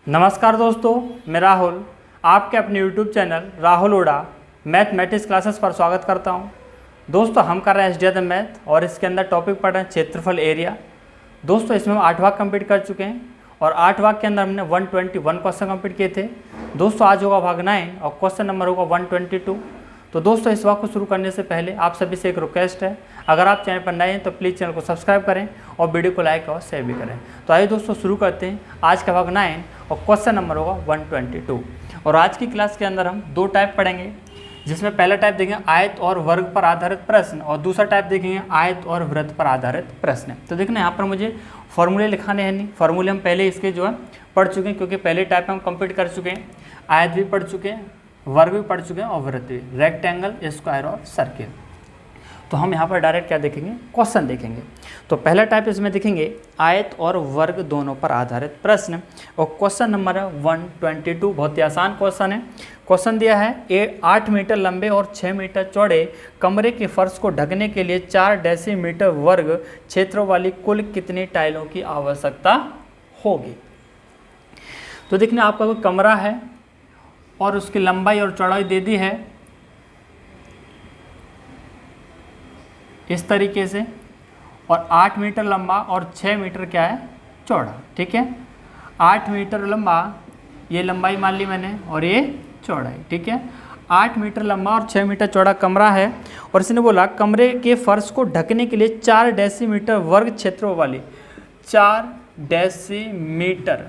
नमस्कार दोस्तों, मैं राहुल आपके अपने YouTube channel Rahul Oda mathematics classes पर स्वागत करता हूं। दोस्तों हम कर रहे हैं एसडीएम मैथ और इसके अंदर टॉपिक पढ़ रहे हैं क्षेत्रफल एरिया। दोस्तों इसमें हम 8 भाग कंप्लीट कर चुके हैं और 8 भाग के अंदर हमने 121 क्वेश्चन कंप्लीट किए थे। दोस्तों आज होगा भाग 9 और क्वेश्चन नंबर होगा 122। तो दोस्तों इस भाग को शुरू करने से पहले आप सभी से एक रिक्वेस्ट है, अगर आप चैनल पर नए हैं तो प्लीज़ चैनल को सब्सक्राइब करें और वीडियो को लाइक और शेयर भी करें। तो आइए दोस्तों शुरू करते हैं आज का भाग 9 और क्वेश्चन नंबर होगा 122। और आज की क्लास के अंदर हम 2 टाइप पढ़ेंगे, जिसमें पहला टाइप देखेंगे आयत और वर्ग पर आधारित प्रश्न और दूसरा टाइप देखेंगे आयत और वृत्त पर आधारित प्रश्न। तो देखना यहाँ पर मुझे फॉर्मूले लिखाने हैं नहीं, फॉर्मूले हम पहले इसके जो है पढ़ चुके हैं, क्योंकि पहले टाइप हम कंप्लीट कर चुके हैं। आयत भी पढ़ चुके हैं, वर्ग भी पढ़ चुके हैं और वृत्त भी, रेक्टेंगल, स्क्वायर और सर्किल। तो हम यहाँ पर डायरेक्ट क्या देखेंगे, क्वेश्चन देखेंगे। तो पहला टाइप इसमें देखेंगे आयत और वर्ग दोनों पर आधारित प्रश्न और क्वेश्चन नंबर है 122। बहुत ही आसान क्वेश्चन है। क्वेश्चन दिया है 8 मीटर लंबे और 6 मीटर चौड़े कमरे के फर्श को ढकने के लिए 4 डेसीमीटर वर्ग क्षेत्र वाली कुल कितनी टाइलों की आवश्यकता होगी। तो देखना आपका कोई कमरा है और उसकी लंबाई और चौड़ाई दे दी है इस तरीके से, और 8 मीटर लंबा और 6 मीटर क्या है, चौड़ा। ठीक है, 8 मीटर लंबा, ये लंबाई मान ली मैंने, और ये चौड़ाई। ठीक है, 8 मीटर लंबा और 6 मीटर चौड़ा कमरा है और इसने बोला कमरे के फर्श को ढकने के लिए 4 डेसीमीटर वर्ग क्षेत्रों वाली, 4 डेसीमीटर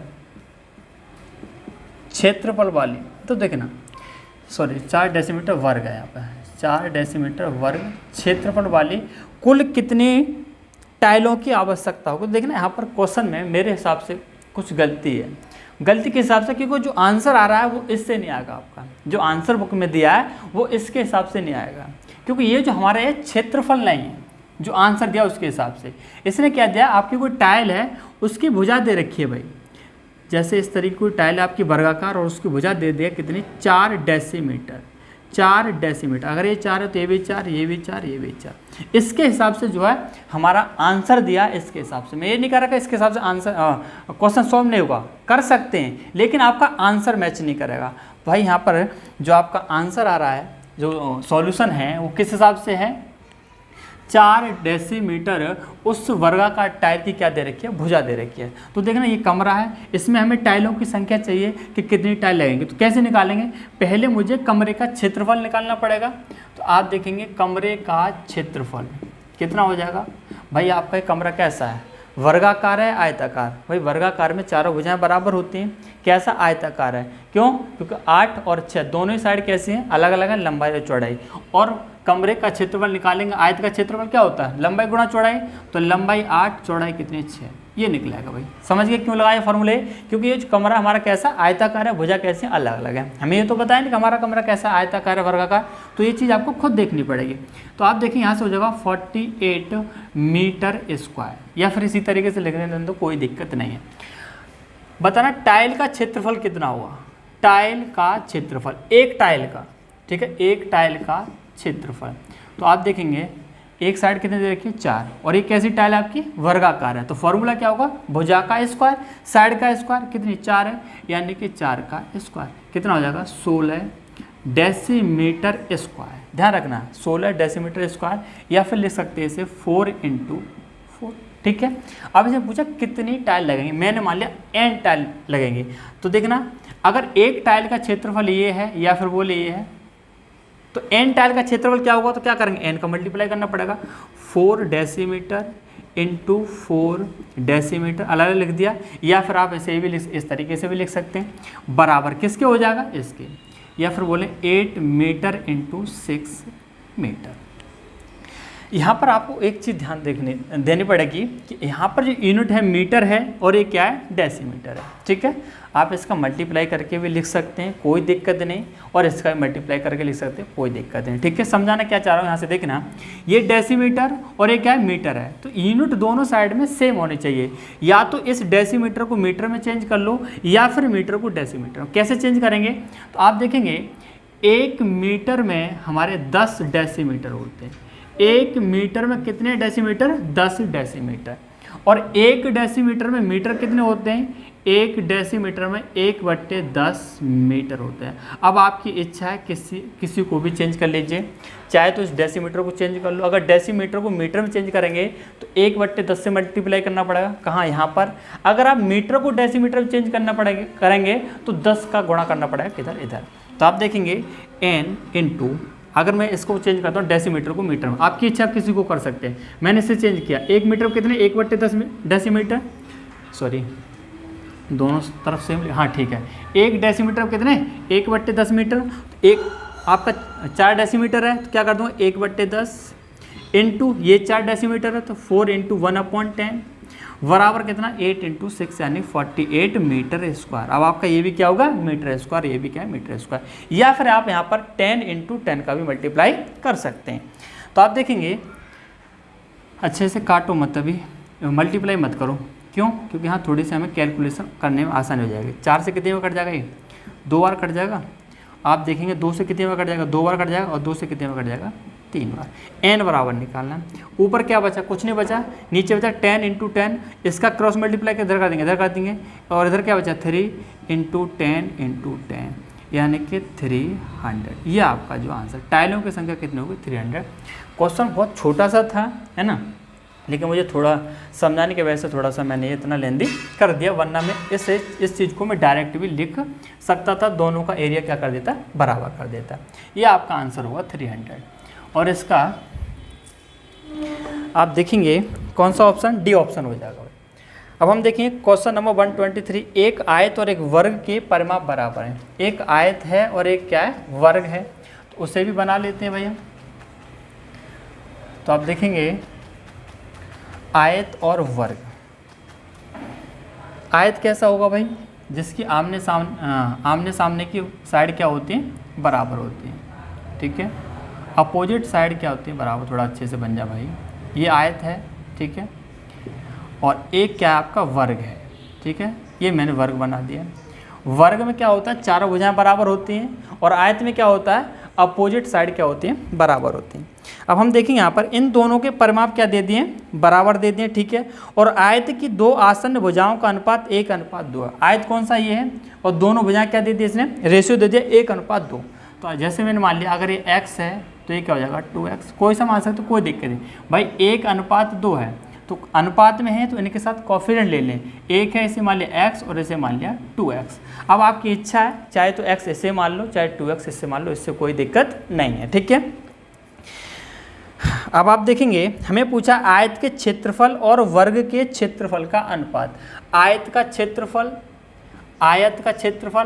क्षेत्रफल वाली, तो देखना 4 डेसीमीटर वर्ग है यहाँ पे, 4 डेसीमीटर वर्ग क्षेत्रफल वाली कुल कितनी टाइलों की आवश्यकता होगी। देखना यहाँ पर क्वेश्चन में मेरे हिसाब से कुछ गलती है। गलती के हिसाब से, क्योंकि जो आंसर आ रहा है वो इससे नहीं आएगा, आपका जो आंसर बुक में दिया है वो इसके हिसाब से नहीं आएगा, क्योंकि ये जो हमारा ये क्षेत्रफल नहीं है, जो आंसर दिया उसके हिसाब से। इसने क्या दिया, आपकी कोई टाइल है उसकी भुजा दे रखी है भाई, जैसे इस तरीके की टाइल है आपकी वर्गाकार और उसकी भुजा दे दिया कितनी, 4 डेसीमीटर। 4 डेसीमीटर, अगर ये 4 है तो ये भी 4, ये भी 4, ये भी 4। इसके हिसाब से जो है हमारा आंसर दिया, इसके हिसाब से। मैं ये नहीं कह रहा कि इसके हिसाब से आंसर क्वेश्चन सॉल्व नहीं होगा, कर सकते हैं, लेकिन आपका आंसर मैच नहीं करेगा भाई। यहाँ पर जो आपका आंसर आ रहा है, जो सॉल्यूशन है वो किस हिसाब से है, 4 डेसीमीटर उस वर्गाकार टाइल की क्या दे रखी है, भुजा दे रखी है। तो देखना ये कमरा है, इसमें हमें टाइलों की संख्या चाहिए कि कितनी टाइल लगेंगी। तो कैसे निकालेंगे, पहले मुझे कमरे का क्षेत्रफल निकालना पड़ेगा। तो आप देखेंगे कमरे का क्षेत्रफल कितना हो जाएगा भाई। आपका ये कमरा कैसा है, वर्गाकार है, आयताकार। भाई वर्गाकार में चारों भुजाएं बराबर होती हैं, कैसा, आयताकार है। क्यों, क्योंकि 8 और 6 दोनों ही साइड कैसी हैं, अलग अलग है, लंबाई और चौड़ाई। और कमरे का क्षेत्रफल निकालेंगे, आयत का क्षेत्रफल क्या होता है, लंबाई गुणा चौड़ाई। तो लंबाई 8, चौड़ाई कितनी, 6, ये निकलेगा भाई। समझ गए क्यों लगाए फॉर्मूले, क्योंकि ये जो कमरा हमारा कैसा, आयताकार है, भुजा कैसी अलग अलग है। हमें ये तो बताया नहीं कि हमारा कमरा कैसा, आयताकार है, वर्गाकार, तो ये चीज़ आपको खुद देखनी पड़ेगी। तो आप देखिए यहाँ से हो जाएगा 48 मीटर स्क्वायर, या फिर इसी तरीके से लिखने दें तो कोई दिक्कत नहीं है। बताना टाइल का क्षेत्रफल कितना हुआ, टाइल का क्षेत्रफल, एक टाइल का। ठीक है, एक टाइल का क्षेत्रफल। तो आप देखेंगे एक साइड कितने दे रखी है, 4, और एक कैसी टाइल आपकी, वर्गाकार है। तो फॉर्मूला क्या होगा, भुजा का स्क्वायर, साइड का स्क्वायर, कितनी, 4 है, यानी कि 4 का स्क्वायर कितना हो जाएगा, 16 डेसीमीटर स्क्वायर। ध्यान रखना 16 डेसीमीटर स्क्वायर, या फिर लिख सकते हैं इसे 4 × 4। ठीक है, अब इसे पूछा कितनी टाइल लगेंगी, मैंने मान लिया n टाइल लगेंगी। तो देखना अगर एक टाइल का क्षेत्रफल ये है या फिर बोले ये है, तो n टाइल का क्षेत्रफल क्या होगा, तो क्या करेंगे, n का मल्टीप्लाई करना पड़ेगा, 4 डेसीमीटर × 4 डेसीमीटर, अलग अलग लिख दिया। या फिर आप ऐसे भी इस तरीके से भी लिख सकते हैं, बराबर किसके हो जाएगा, इसके। या फिर बोले 8 मीटर × 6 मीटर। यहाँ पर आपको एक चीज़ ध्यान देनी पड़ेगी कि यहाँ पर जो यूनिट है मीटर है और ये क्या है, डेसीमीटर है। ठीक है, आप इसका मल्टीप्लाई करके भी लिख सकते हैं, कोई दिक्कत नहीं, और इसका मल्टीप्लाई करके लिख सकते हैं, कोई दिक्कत नहीं। ठीक है, समझाना क्या चाह रहा हूँ, यहाँ से देखना ये डेसीमीटर और ये क्या है, मीटर है। तो यूनिट दोनों साइड में सेम होनी चाहिए, या तो इस डेसीमीटर को मीटर में चेंज कर लो या फिर मीटर को डेसीमीटर में। कैसे चेंज करेंगे, तो आप देखेंगे 1 मीटर में हमारे 10 डेसीमीटर होते हैं। 1 मीटर में कितने डेसीमीटर, 10 डेसीमीटर। और 1 डेसीमीटर में मीटर कितने होते हैं? 1 डेसीमीटर में 1/10 मीटर होते हैं। अब आपकी इच्छा है किसी को भी चेंज कर लीजिए, चाहे तो इस डेसीमीटर को चेंज कर लो। अगर डेसीमीटर को मीटर में चेंज करेंगे तो 1/10 से मल्टीप्लाई करना पड़ेगा, कहाँ? यहाँ पर। अगर आप मीटर को डेसीमीटर में चेंज करेंगे तो 10 का गुणा करना पड़ेगा किधर? इधर। तो आप देखेंगे n इंटू, अगर मैं इसको चेंज करता हूँ डेसीमीटर को मीटर में, आपकी इच्छा आप किसी को कर सकते हैं। मैंने इसे चेंज किया, 1 मीटर कितने? 1/10 डेसीमीटर, सॉरी दोनों तरफ सेम, हाँ ठीक है। 1 डेसीमीटर कितने? 1/10 मीटर। एक आपका 4 डेसीमीटर है तो क्या कर दूँगा? 1/10 इंटू ये 4 डेसीमीटर है तो 4 इंटू 1/10 बराबर कितना? 8 इंटू 6 यानी 48 मीटर स्क्वायर। अब आपका ये भी क्या होगा? मीटर स्क्वायर, ये भी क्या है? Metre square. या फिर आप यहाँ पर 10 इंटू 10 का भी मल्टीप्लाई कर सकते हैं। तो आप देखेंगे, अच्छे से काटो मत, अभी मल्टीप्लाई मत करो। क्यों? क्योंकि यहाँ थोड़ी सी हमें कैलकुलेशन करने में आसानी हो जाएगी। 4 से कितने में कट जाएगा? ये 2 बार कट जाएगा। आप देखेंगे 2 से कितने में कट जाएगा? 2 बार कट जाएगा। और 2 से कितने में कट जाएगा? 3 बार। n बराबर निकालना है। ऊपर क्या बचा? कुछ नहीं बचा। नीचे बचा 10 इंटू 10, इसका क्रॉस मल्टीप्लाई इधर कर देंगे, इधर कर देंगे। और इधर क्या बचा? 3 इंटू 10 इंटू 10 यानी कि 300। ये आपका जो आंसर, टाइलों की संख्या कितनी होगी? 300। क्वेश्चन बहुत छोटा सा था, है ना, लेकिन मुझे थोड़ा समझाने की वजह से थोड़ा सा मैंने इतना लेंदी कर दिया, वरना मैं इस चीज़ को मैं डायरेक्ट भी लिख सकता था। दोनों का एरिया क्या कर देता? बराबर कर देता। ये आपका आंसर होगा 300। और इसका आप देखेंगे कौन सा ऑप्शन? डी ऑप्शन हो जाएगा। अब हम देखेंगे क्वेश्चन नंबर 123। एक आयत और एक वर्ग के परिमाप बराबर हैं। एक आयत है और एक क्या है? वर्ग है। तो उसे भी बना लेते हैं भैया। तो आप देखेंगे आयत और वर्ग। आयत कैसा होगा भाई? जिसकी आमने सामने की साइड क्या होती है? बराबर होती है। ठीक है। अपोजिट साइड क्या होती है? बराबर। थोड़ा अच्छे से बन जा भाई। ये आयत है, ठीक है। और एक क्या आपका? वर्ग है, ठीक है। ये मैंने वर्ग बना दिया। वर्ग में क्या होता है? चारों भुजाएं बराबर होती हैं। और आयत में क्या होता है? अपोजिट साइड क्या होती हैं? बराबर होती हैं। अब हम देखेंगे यहाँ पर इन दोनों के परिमाप क्या दे दिए? बराबर दे दिए, ठीक है। और आयत की 2 आसन्न भुजाओं का अनुपात 1:2 है। आयत कौन सा? ये है। और दोनों भुजाएं क्या दे दी इसने? रेशियो दे दिया 1:2। तो जैसे मैंने मान लिया, अगर ये x है तो ये क्या हो जाएगा? 2x। कोई सा मान सकते, कोई दिक्कत नहीं भाई। 1:2 है तो अनुपात में है तो इनके साथ कोफिशिएंट ले लें। एक है, इसे मान लिया x और इसे मान लिया 2x। अब आपकी इच्छा है, चाहे तो x इसे मान लो, चाहे 2x इसे मान लो, इससे कोई दिक्कत नहीं है, ठीक है। अब आप देखेंगे हमें पूछा आयत के क्षेत्रफल और वर्ग के क्षेत्रफल का अनुपात। आयत का क्षेत्रफल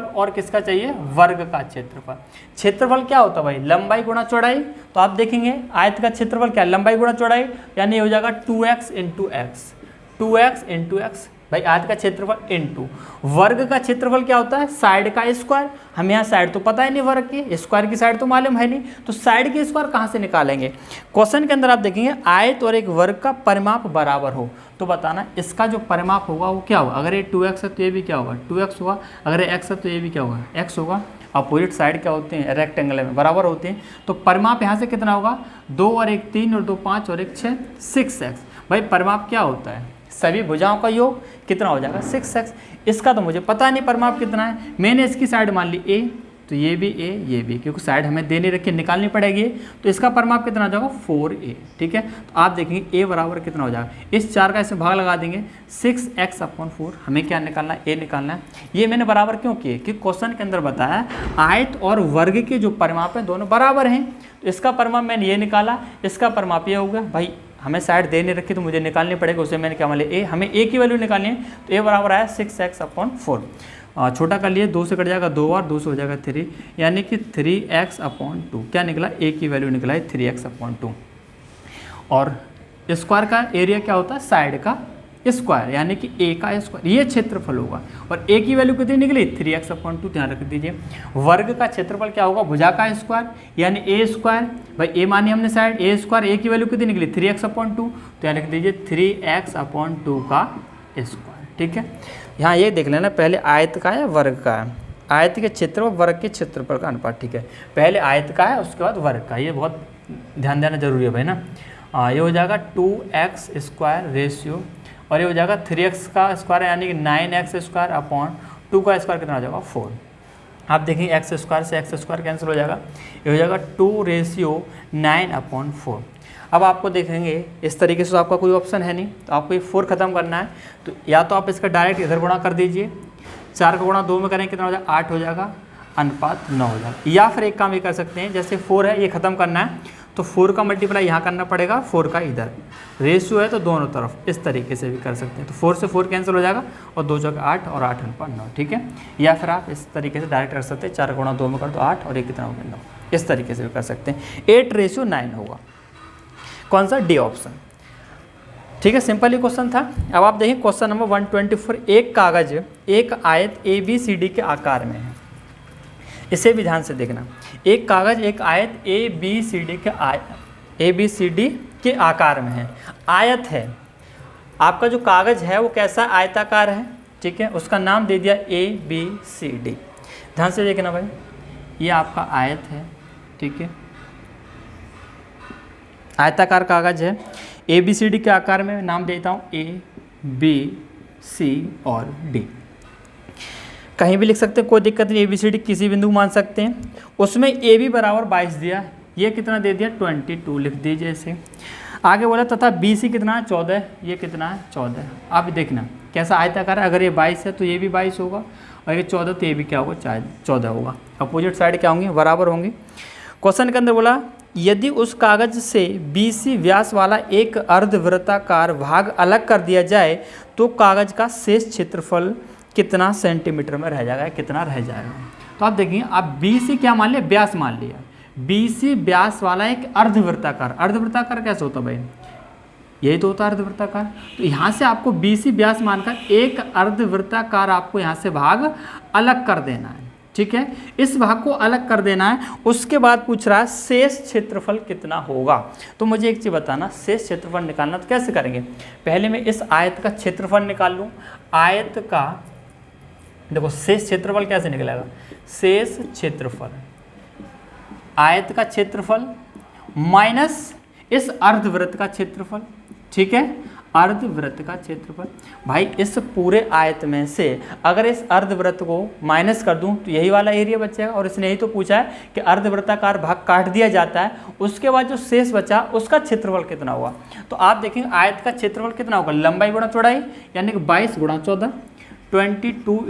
और किसका चाहिए? वर्ग का क्षेत्रफल। क्षेत्रफल क्या होता है भाई? लंबाई गुणा चौड़ाई। तो आप देखेंगे आयत का क्षेत्रफल क्या? लंबाई गुणा चौड़ाई, यानी हो जाएगा 2x into x. 2x into x भाई आयत का क्षेत्रफल इंटू वर्ग का क्षेत्रफल क्या होता है? साइड का स्क्वायर। हमें यहाँ साइड तो पता है नहीं, वर्ग की स्क्वायर की साइड तो मालूम है नहीं, तो साइड की स्क्वायर कहाँ से निकालेंगे? क्वेश्चन के अंदर आप देखेंगे आयत और एक वर्ग का परिमाप बराबर हो तो बताना इसका जो परिमाप होगा वो क्या होगा। अगर ये 2x है तो ये भी क्या होगा? 2x होगा। अगर ये x है तो ये भी क्या होगा? x होगा। अपोजिट साइड क्या होते हैं? रेक्टेंगल में बराबर होते हैं। तो परिमाप यहाँ से कितना होगा? 2 और 1 3 और 2 5 और 1 6 6x। भाई परिमाप क्या होता है? सभी भुजाओं का योग कितना हो जाएगा? 6x। इसका तो मुझे पता नहीं परिमाप कितना है। मैंने इसकी साइड मान ली a, तो ये भी a, ये भी, क्योंकि साइड हमें देने रखी निकालनी पड़ेगी। तो इसका परिमाप कितना हो जाएगा? 4a, ठीक है। तो आप देखेंगे a बराबर कितना हो जाएगा? इस 4 का इसमें भाग लगा देंगे, 6x/4। हमें क्या निकालना है? a निकालना है। ये मैंने बराबर क्यों किए? कि क्वेश्चन के अंदर बताया आयत और वर्ग के जो परिमाप हैं दोनों बराबर हैं। तो इसका परिमाप मैंने ये निकाला, इसका परिमाप ये होगा। भाई हमें साइड दे नहीं रखी तो मुझे निकालनी पड़ेगी, उसे मैंने क्या मान लिया? ए। हमें ए की वैल्यू निकालनी है तो ए बराबर आया 6x/4। छोटा कर लिए, 2 से कट जाएगा 2 बार, 2 से हो जाएगा 3, यानी कि 3x/2। क्या निकला? ए की वैल्यू निकला है 3x/2। और स्क्वायर का एरिया क्या होता है? साइड का स्क्वायर, यानी कि ए का स्क्वायर। ये क्षेत्रफल होगा। और ए की वैल्यू कितनी निकली? 3x/2। ध्यान रख दीजिए। वर्ग का क्षेत्रफल क्या होगा? भुजा का स्क्वायर, यानी ए स्क्वायर। भाई ए मानी हमने साइड, ए स्क्वायर। ए की वैल्यू कितनी निकली? 3x/2। तो यहाँ लिख दीजिए 3x/2 का स्क्वायर, ठीक है। यहाँ ये देख लेना पहले आयत का है वर्ग का है। आयत के क्षेत्र और वर्ग के क्षेत्रफल का अनुपात, ठीक है। पहले आयत का है उसके बाद वर्ग का। ये बहुत ध्यान देना जरूरी है भाई ना। ये हो जाएगा 2x² रेशियो और ये हो जाएगा 3x का स्क्वायर यानी कि 9x स्क्वायर अपॉन 2 का स्क्वायर कितना हो जाएगा 4। आप देखेंगे x स्क्वायर से x स्क्वायर कैंसिल हो जाएगा, ये हो जाएगा 2:9/4। अब आपको देखेंगे इस तरीके से तो आपका कोई ऑप्शन है नहीं, तो आपको ये 4 खत्म करना है, तो या तो आप इसका डायरेक्ट इधर गुणा कर दीजिए, 4 का गुणा 2 में करेंगे कितना हो जाएगा 8 हो जाएगा, अनुपात 9 हो जाएगा। या फिर एक काम ये कर सकते हैं, जैसे 4 है ये खत्म करना है तो 4 का मल्टीप्लाई यहाँ करना पड़ेगा, 4 का इधर, रेशियो है तो दोनों तरफ, इस तरीके से भी कर सकते हैं। तो 4 से 4 कैंसिल हो जाएगा और 2 जगह 8 और 8 अनुपात 9, ठीक है। या फिर आप इस तरीके से डायरेक्ट कर सकते हैं, 4 गुणा 2 में कर दो 8 और ये कितना हो गया 9, इस तरीके से भी कर सकते हैं। 8:9 होगा, कौन सा, डी ऑप्शन, ठीक है। सिंपल ही क्वेश्चन था। अब आप देखिए क्वेश्चन नंबर 124, एक कागज एक आयत ABCD के आकार में है, इसे भी ध्यान से देखना। एक कागज एक आयत ABCD के आकार में है, आयत है, आपका जो कागज है वो कैसा आयताकार है, ठीक है, उसका नाम दे दिया ABCD। ध्यान से देखना भाई, ये आपका आयत है, ठीक है, आयताकार कागज है, ABCD के आकार में नाम देता हूँ A-B-C और D। कहीं भी लिख सकते हैं, कोई दिक्कत नहीं, ABCD किसी बिंदु मान सकते हैं। उसमें AB बराबर 22 दिया, ये कितना दे दिया 22 लिख दीजिए इसे। आगे बोला तथा BC कितना है 14, ये कितना है 14। आप देखना कैसा आयताकार है, अगर ये 22 है तो ये भी 22 होगा, और ये 14 तो ये भी क्या होगा 14 होगा। अपोजिट साइड क्या होंगे, बराबर होंगे। क्वेश्चन के अंदर बोला यदि उस कागज से BC व्यास वाला एक अर्धवृत्ताकार भाग अलग कर दिया जाए तो कागज का शेष क्षेत्रफल कितना सेंटीमीटर में रह जाएगा, कितना रह जाएगा। तो आप देखिए, आप BC क्या मान लिया, व्यास मान लिया, BC व्यास वाला एक अर्धवृत्ताकार, अर्धवृत्ताकार कैसे होता भाई, यही तो होता है अर्धवृत्ताकार। तो यहाँ से आपको BC व्यास मानकर एक अर्धवृत्ताकार आपको यहाँ से भाग अलग कर देना है, ठीक है, इस भाग को अलग कर देना है। उसके बाद पूछ रहा है शेष क्षेत्रफल कितना होगा। तो मुझे एक चीज़ बताना, शेष क्षेत्रफल निकालना तो कैसे करेंगे, पहले मैं इस आयत का क्षेत्रफल निकाल लूँ। आयत का देखो शेष क्षेत्रफल कैसे निकलेगा, शेष क्षेत्रफल आयत का क्षेत्रफल माइनस इस अर्धवृत्त का क्षेत्रफल, ठीक है, अर्धवृत्त का क्षेत्रफल। भाई इस पूरे आयत में से अगर इस अर्धवृत्त को माइनस कर दूं तो यही वाला एरिया बचेगा, और इसने यही तो पूछा है कि अर्धवृत्ताकार भाग काट दिया जाता है, उसके बाद जो शेष बचा उसका क्षेत्रफल कितना हुआ। तो आप देखेंगे आयत का क्षेत्रफल कितना होगा, लंबाई गुणा चौड़ाई यानी कि 22 गुणा 14, 22 ×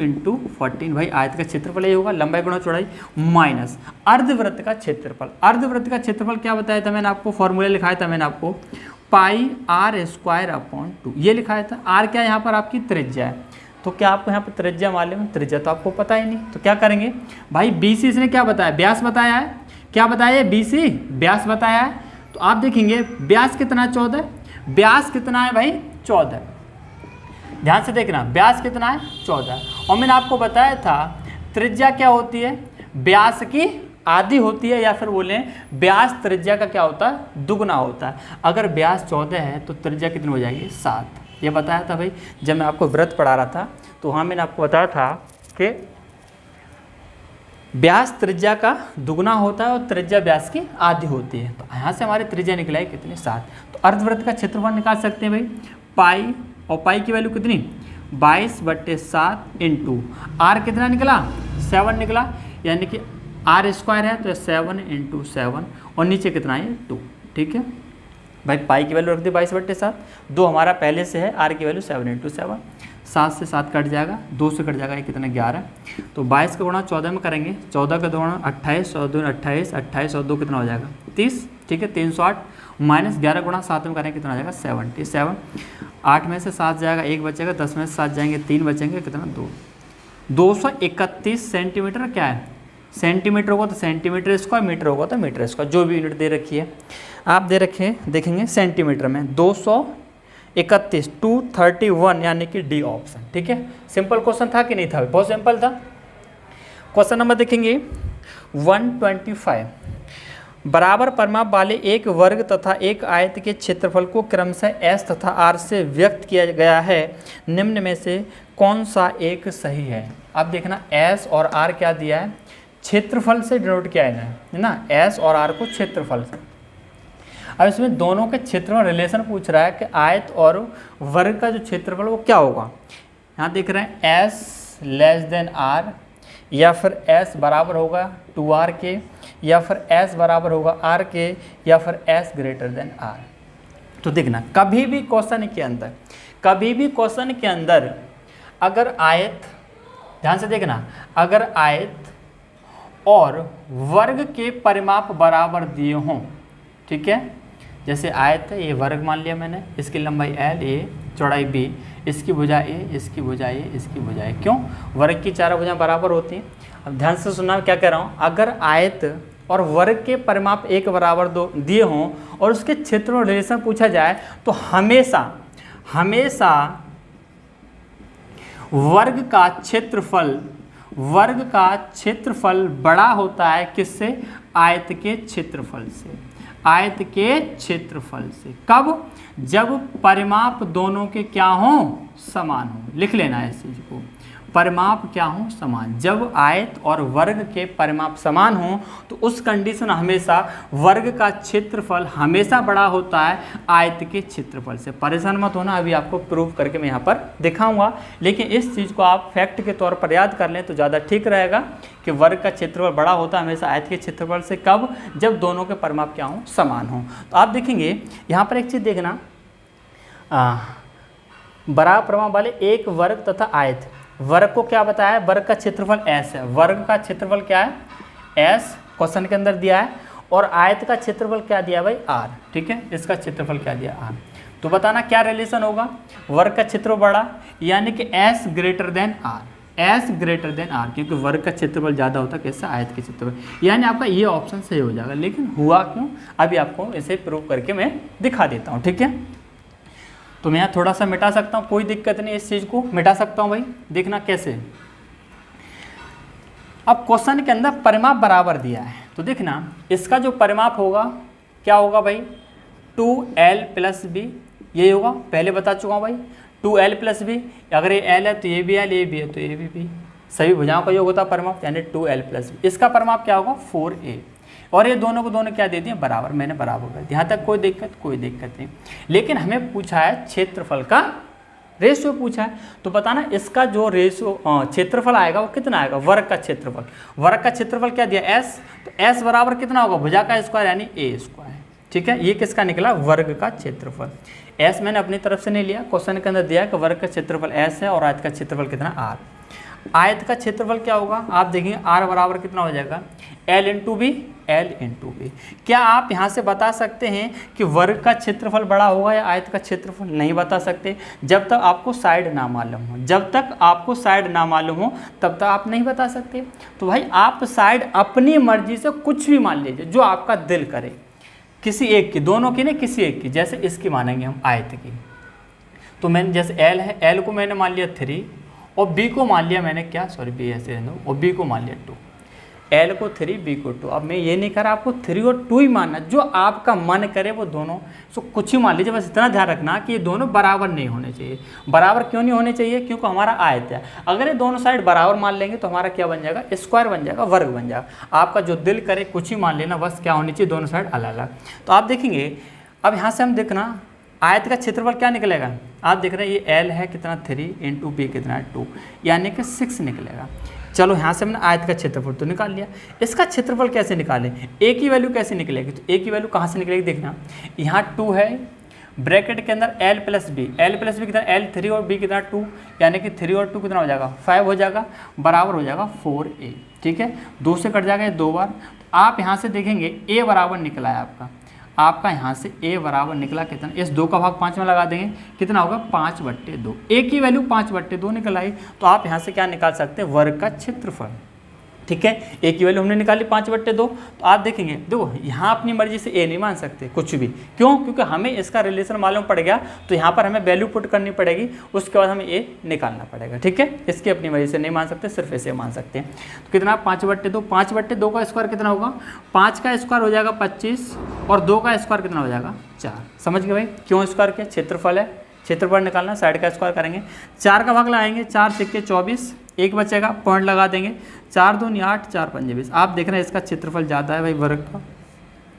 14। भाई आयत का क्षेत्रफल यही होगा, लंबाई गुणा चौड़ाई, माइनस अर्धवृत्त का क्षेत्रफल। अर्धवृत्त का क्षेत्रफल क्या बताया था मैंने आपको, फॉर्मूला लिखाया था मैंने आपको, πr²/2 ये लिखाया था। r क्या यहाँ पर आपकी त्रिज्या है, तो क्या आपको यहाँ पर त्रिज्या मालूम है, त्रिज्या तो आपको पता ही नहीं। तो क्या करेंगे भाई, BC इसने क्या बताया, व्यास बताया है, क्या बताया है BC व्यास बताया है। तो आप देखेंगे व्यास कितना है 14, व्यास कितना है भाई 14, ध्यान से देखना, व्यास कितना है 14। और मैंने आपको बताया था त्रिज्या क्या होती है, व्यास की आधी होती है, या फिर बोलें व्यास त्रिज्या का क्या होता है, दुगना होता है। अगर व्यास 14 है तो त्रिज्या कितनी हो जाएगी 7। ये बताया था भाई जब मैं आपको वृत्त पढ़ा रहा था, तो वहाँ मैंने आपको बताया था कि व्यास त्रिज्या का दुगना होता है और त्रिज्या व्यास की आधी होती है। तो यहाँ से हमारी त्रिज्या निकला है कितनी 7। तो अर्धवृत्त का क्षेत्रफल निकाल सकते हैं भाई, पाई, और पाई की वैल्यू कितनी 22/7 × r कितना निकला 7 निकला, यानी कि r² है तो 7 × 7, और नीचे कितना है 2, ठीक है भाई। पाई की वैल्यू रख दी 22/7, 2 हमारा पहले से है, r की वैल्यू 7 × 7, 7 से 7 कट जाएगा, 2 से कट जाएगा, ये कितना 11। तो 22 का गुणा 14 में करेंगे, 14 का गुणा 28, 28, 28 और 2 कितना हो जाएगा 30, ठीक है, 308 माइनस 11 गुणा 7 में करेंगे कितना हो जाएगा 77। 8 में से 7 जाएगा, 1 बचेगा, 10 में से 7 जाएंगे, 3 बचेंगे, कितना 2। 231 सेंटीमीटर क्या है, सेंटीमीटर होगा तो सेंटीमीटर स्क्वायर, मीटर होगा तो मीटर स्क्वायर, जो भी यूनिट दे रखी है आप दे रखे हैं, देखेंगे सेंटीमीटर में 231, 231 यानी कि डी ऑप्शन, ठीक है। सिंपल क्वेश्चन था कि नहीं था, बहुत सिंपल था। क्वेश्चन नंबर देखेंगे 125, बराबर परिमाप वाले एक वर्ग तथा एक आयत के क्षेत्रफल को क्रमशः S तथा R से व्यक्त किया गया है, निम्न में से कौन सा एक सही है। अब देखना S और R क्या दिया है, क्षेत्रफल से डिनोट किया है ना, S और R को क्षेत्रफल से। अब इसमें दोनों के क्षेत्रफल रिलेशन पूछ रहा है कि आयत और वर्ग का जो क्षेत्रफल वो क्या होगा। यहाँ देख रहे हैं S < R, या फिर S बराबर होगा 2R के, या फिर S बराबर होगा R के, या फिर S > R। तो देखना कभी भी क्वेश्चन के अंदर अगर आयत, ध्यान से देखना, अगर आयत और वर्ग के परिमाप बराबर दिए हों, ठीक है, जैसे आयत है, ये वर्ग मान लिया मैंने, इसकी लंबाई L, ये चौड़ाई B, इसकी भुजा A, इसकी भुजा A, इसकी भुजा A, क्यों, वर्ग की चारों भुजाएं बराबर होती हैं। अब ध्यान से सुनना क्या कह रहा हूँ, अगर आयत और वर्ग के परिमाप एक बराबर दो दिए हों और उसके क्षेत्रफल रिलेशन पूछा जाए तो हमेशा वर्ग का क्षेत्रफल बड़ा होता है किससे, आयत के क्षेत्रफल से। कब, जब परिमाप दोनों के क्या हों, समान हों। लिख लेना है इस चीज को, परिमाप क्या हों, समान। जब आयत और वर्ग के परिमाप समान हों तो उस कंडीशन हमेशा वर्ग का क्षेत्रफल हमेशा बड़ा होता है आयत के क्षेत्रफल से। परेशान मत होना, अभी आपको प्रूव करके मैं यहाँ पर दिखाऊंगा, लेकिन इस चीज़ को आप फैक्ट के तौर पर याद कर लें तो ज़्यादा ठीक रहेगा कि वर्ग का क्षेत्रफल बड़ा होता है हमेशा आयत के क्षेत्रफल से। कब, जब दोनों के परिमाप क्या हों, समान हों। तो आप देखेंगे यहाँ पर एक चीज़ देखना, बराबर परिमाप वाले एक वर्ग तथा आयत, वर्ग को क्या बताया, वर्ग का क्षेत्रफल S है, वर्ग का क्षेत्रफल क्या है, S क्वेश्चन के अंदर दिया है, और आयत का क्षेत्रफल क्या दिया है भाई, R, ठीक है, इसका क्षेत्रफल क्या दिया, R। तो बताना क्या रिलेशन होगा, वर्ग का क्षेत्रफल बड़ा यानी कि S > R, क्योंकि वर्ग का क्षेत्रफल ज़्यादा होता है कैसे, आयत के क्षेत्रफल, यानी आपका ये ऑप्शन सही हो जाएगा। लेकिन हुआ क्यों, अभी आपको इसे प्रूव करके मैं दिखा देता हूँ, ठीक है। तो मैं यहाँ थोड़ा सा मिटा सकता हूँ, कोई दिक्कत नहीं, इस चीज़ को मिटा सकता हूँ भाई। देखना कैसे, अब क्वेश्चन के अंदर परिमाप बराबर दिया है, तो देखना इसका जो परिमाप होगा क्या होगा भाई, 2L + B, ये होगा, पहले बता चुका हूँ भाई, 2L + B। अगर ये L है तो ये भी L, ये भी है तो ये भी B, सभी भुजाओं का योग होता है परिमाप, यानी 2L + B। इसका परिमाप क्या होगा, 4A, और ये दोनों को दोनों क्या दे दिए, बराबर, मैंने बराबर कर दिया। यहाँ तक कोई दिक्कत नहीं। लेकिन हमें पूछा है क्षेत्रफल का रेशियो पूछा है, तो बताना इसका जो रेशियो क्षेत्रफल आएगा वो कितना आएगा, वर्ग का क्षेत्रफल क्या दिया, S, तो S बराबर कितना होगा, भुजा का स्क्वायर यानी A², ठीक है। ये किसका निकला, वर्ग का क्षेत्रफल। S मैंने अपनी तरफ से नहीं लिया, क्वेश्चन के अंदर दिया कि वर्ग का क्षेत्रफल S है और आयत का क्षेत्रफल कितना, R। आयत का क्षेत्रफल क्या होगा, आप देखेंगे R बराबर कितना हो जाएगा, L × B। क्या आप यहाँ से बता सकते हैं कि वर्ग का क्षेत्रफल बड़ा होगा या आयत का क्षेत्रफल, नहीं बता सकते, जब तक आपको साइड ना मालूम हो। तब तक आप नहीं बता सकते। तो भाई आप साइड अपनी मर्जी से कुछ भी मान लीजिए, जो आपका दिल करे, किसी एक की, दोनों की नहीं, किसी एक की। जैसे इसकी मानेंगे हम आयत की, तो मैंने जैसे L है, L को मैंने मान लिया 3 और B को मान लिया मैंने क्या, B ऐसे रहने दो, और B को मान लिया 2, L को 3, B को 2। अब मैं ये नहीं कर रहा आपको 3 और 2 ही मानना, जो आपका मन करे वो दोनों, सो कुछ ही मान लीजिए। बस इतना ध्यान रखना कि ये दोनों बराबर नहीं होने चाहिए। बराबर क्यों नहीं होने चाहिए, क्योंकि हमारा आयत है, अगर ये दोनों साइड बराबर मान लेंगे तो हमारा क्या बन जाएगा, स्क्वायर बन जाएगा, वर्ग बन जाएगा। आपका जो दिल करे कुछ ही मान लेना, बस क्या होनी चाहिए, दोनों साइड अलग अलग। तो आप देखेंगे, अब यहाँ से हम देखना आयत का क्षेत्रफल क्या निकलेगा, आप देख रहे हैं ये L है कितना 3 × B कितना 2, यानी कि 6 निकलेगा। चलो यहाँ से हमने आयत का क्षेत्रफल तो निकाल लिया, इसका क्षेत्रफल कैसे निकालें, A की वैल्यू कैसे निकलेगी, तो A की वैल्यू कहाँ से निकलेगी, देखना यहाँ 2 है, ब्रैकेट के अंदर L + B कितना, L 3 और B कितना 2, यानी कि 3 और 2 कितना हो जाएगा, 5 हो जाएगा, बराबर हो जाएगा 4A, ठीक है। 2 से कट जाएगा 2 बार। तो आप यहाँ से देखेंगे A बराबर निकला है आपका यहाँ से A बराबर निकला कितना, इस 2 का भाग 5 में लगा देंगे, कितना होगा 5/2। A की वैल्यू 5/2 निकल आई, तो आप यहाँ से क्या निकाल सकते हैं, वर्ग का क्षेत्रफल, ठीक है। A की वैल्यू हमने निकाली 5/2। तो आप देखेंगे, देखो यहाँ अपनी मर्जी से A नहीं मान सकते कुछ भी, क्यों, क्योंकि हमें इसका रिलेशन मालूम पड़ गया, तो यहाँ पर हमें वैल्यू पुट करनी पड़ेगी, उसके बाद हमें A निकालना पड़ेगा, ठीक है। इसकी अपनी मर्जी से नहीं मान सकते, सिर्फ ऐसे मान सकते हैं। तो कितना 5/2, 5/2 का स्क्वायर कितना होगा, 5 का स्क्वायर हो जाएगा 25 और 2 का स्क्वायर कितना हो जाएगा 4। समझ गए भाई, क्यों स्क्वायर किया, क्षेत्रफल है, क्षेत्रफल निकालना, साइड का स्क्वायर करेंगे, 4 का भाग लगाएंगे, 4 × 24, 1 बचेगा, पॉइंट लगा देंगे, 4 × 2 = 8, 4 × 5 = 20। आप देख रहे हैं इसका क्षेत्रफल ज़्यादा है भाई वर्ग का,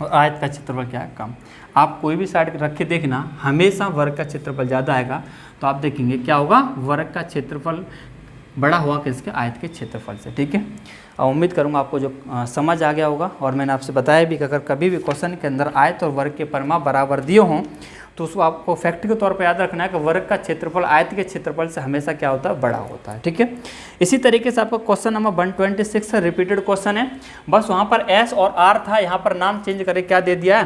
और आयत का क्षेत्रफल क्या है, कम। आप कोई भी साइड रख के देखना, हमेशा वर्ग का क्षेत्रफल ज़्यादा आएगा। तो आप देखेंगे क्या होगा, वर्ग का क्षेत्रफल बड़ा हुआ किसके, आयत के क्षेत्रफल से। ठीक है, और उम्मीद करूंगा आपको जो समझ आ गया होगा। और मैंने आपसे बताया भी कि अगर कभी भी क्वेश्चन के अंदर आयत और वर्ग के परिमाप बराबर दिए हों तो उसको आपको फैक्ट के तौर पर याद रखना है कि वर्ग का क्षेत्रफल आयत के क्षेत्रफल से हमेशा क्या होता है, बड़ा होता है। ठीक है, इसी तरीके से आपका क्वेश्चन नंबर 126 है, रिपीटेड क्वेश्चन है। बस वहाँ पर एस और आर था, यहाँ पर नाम चेंज करके क्या दे दिया है,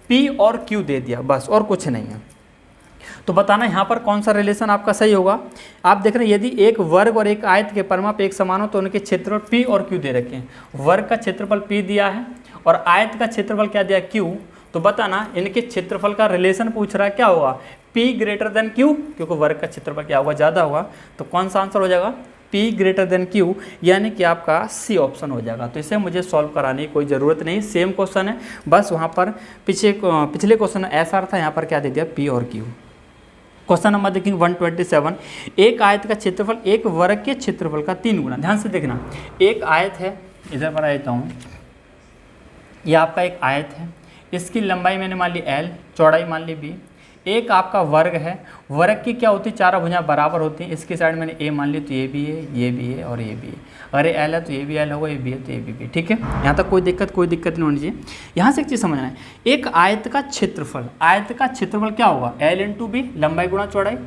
पी और क्यू दे दिया, बस और कुछ नहीं है। तो बताना यहाँ पर कौन सा रिलेशन आपका सही होगा। आप देख रहे हैं यदि एक वर्ग और एक आयत के परिमाप एक समान हो तो उनके क्षेत्रफल पी और क्यू दे रखे हैं। वर्ग का क्षेत्रफल पी दिया है और आयत का क्षेत्रफल क्या दिया, क्यू। तो बताना इनके क्षेत्रफल का रिलेशन पूछ रहा है, क्या होगा, पी ग्रेटर देन क्यू, क्योंकि वर्ग का क्षेत्रफल क्या होगा, ज़्यादा होगा। तो कौन सा आंसर हो जाएगा, P ग्रेटर देन Q, यानी कि आपका सी ऑप्शन हो जाएगा। तो इसे मुझे सॉल्व कराने की कोई ज़रूरत नहीं, सेम क्वेश्चन है, बस वहाँ पर पिछले क्वेश्चन में ऐसा था, यहाँ पर क्या दे दिया, P और Q। क्वेश्चन नंबर देखेंगे 127, एक आयत का क्षेत्रफल एक वर्ग के क्षेत्रफल का 3 गुना। ध्यान से देखना, एक आयत है, इधर पर आ जाता हूँ, यह आपका एक आयत है, इसकी लंबाई मैंने मान ली L, चौड़ाई मान ली B। एक आपका वर्ग है, वर्ग की क्या होती है, चारों भुजाएं बराबर होती हैं। इसकी साइड मैंने A मान ली, तो ये भी है, ये भी है और ये भी है। अगर ये L है तो ये भी L होगा, ये भी है तो ये भी। ठीक है, यहाँ तक कोई दिक्कत नहीं होनी चाहिए। यहाँ से एक चीज़ समझना है, एक आयत का क्षेत्रफल, आयत का क्षेत्रफल क्या होगा, L इंटू बी, लंबाई गुणा चौड़ाई।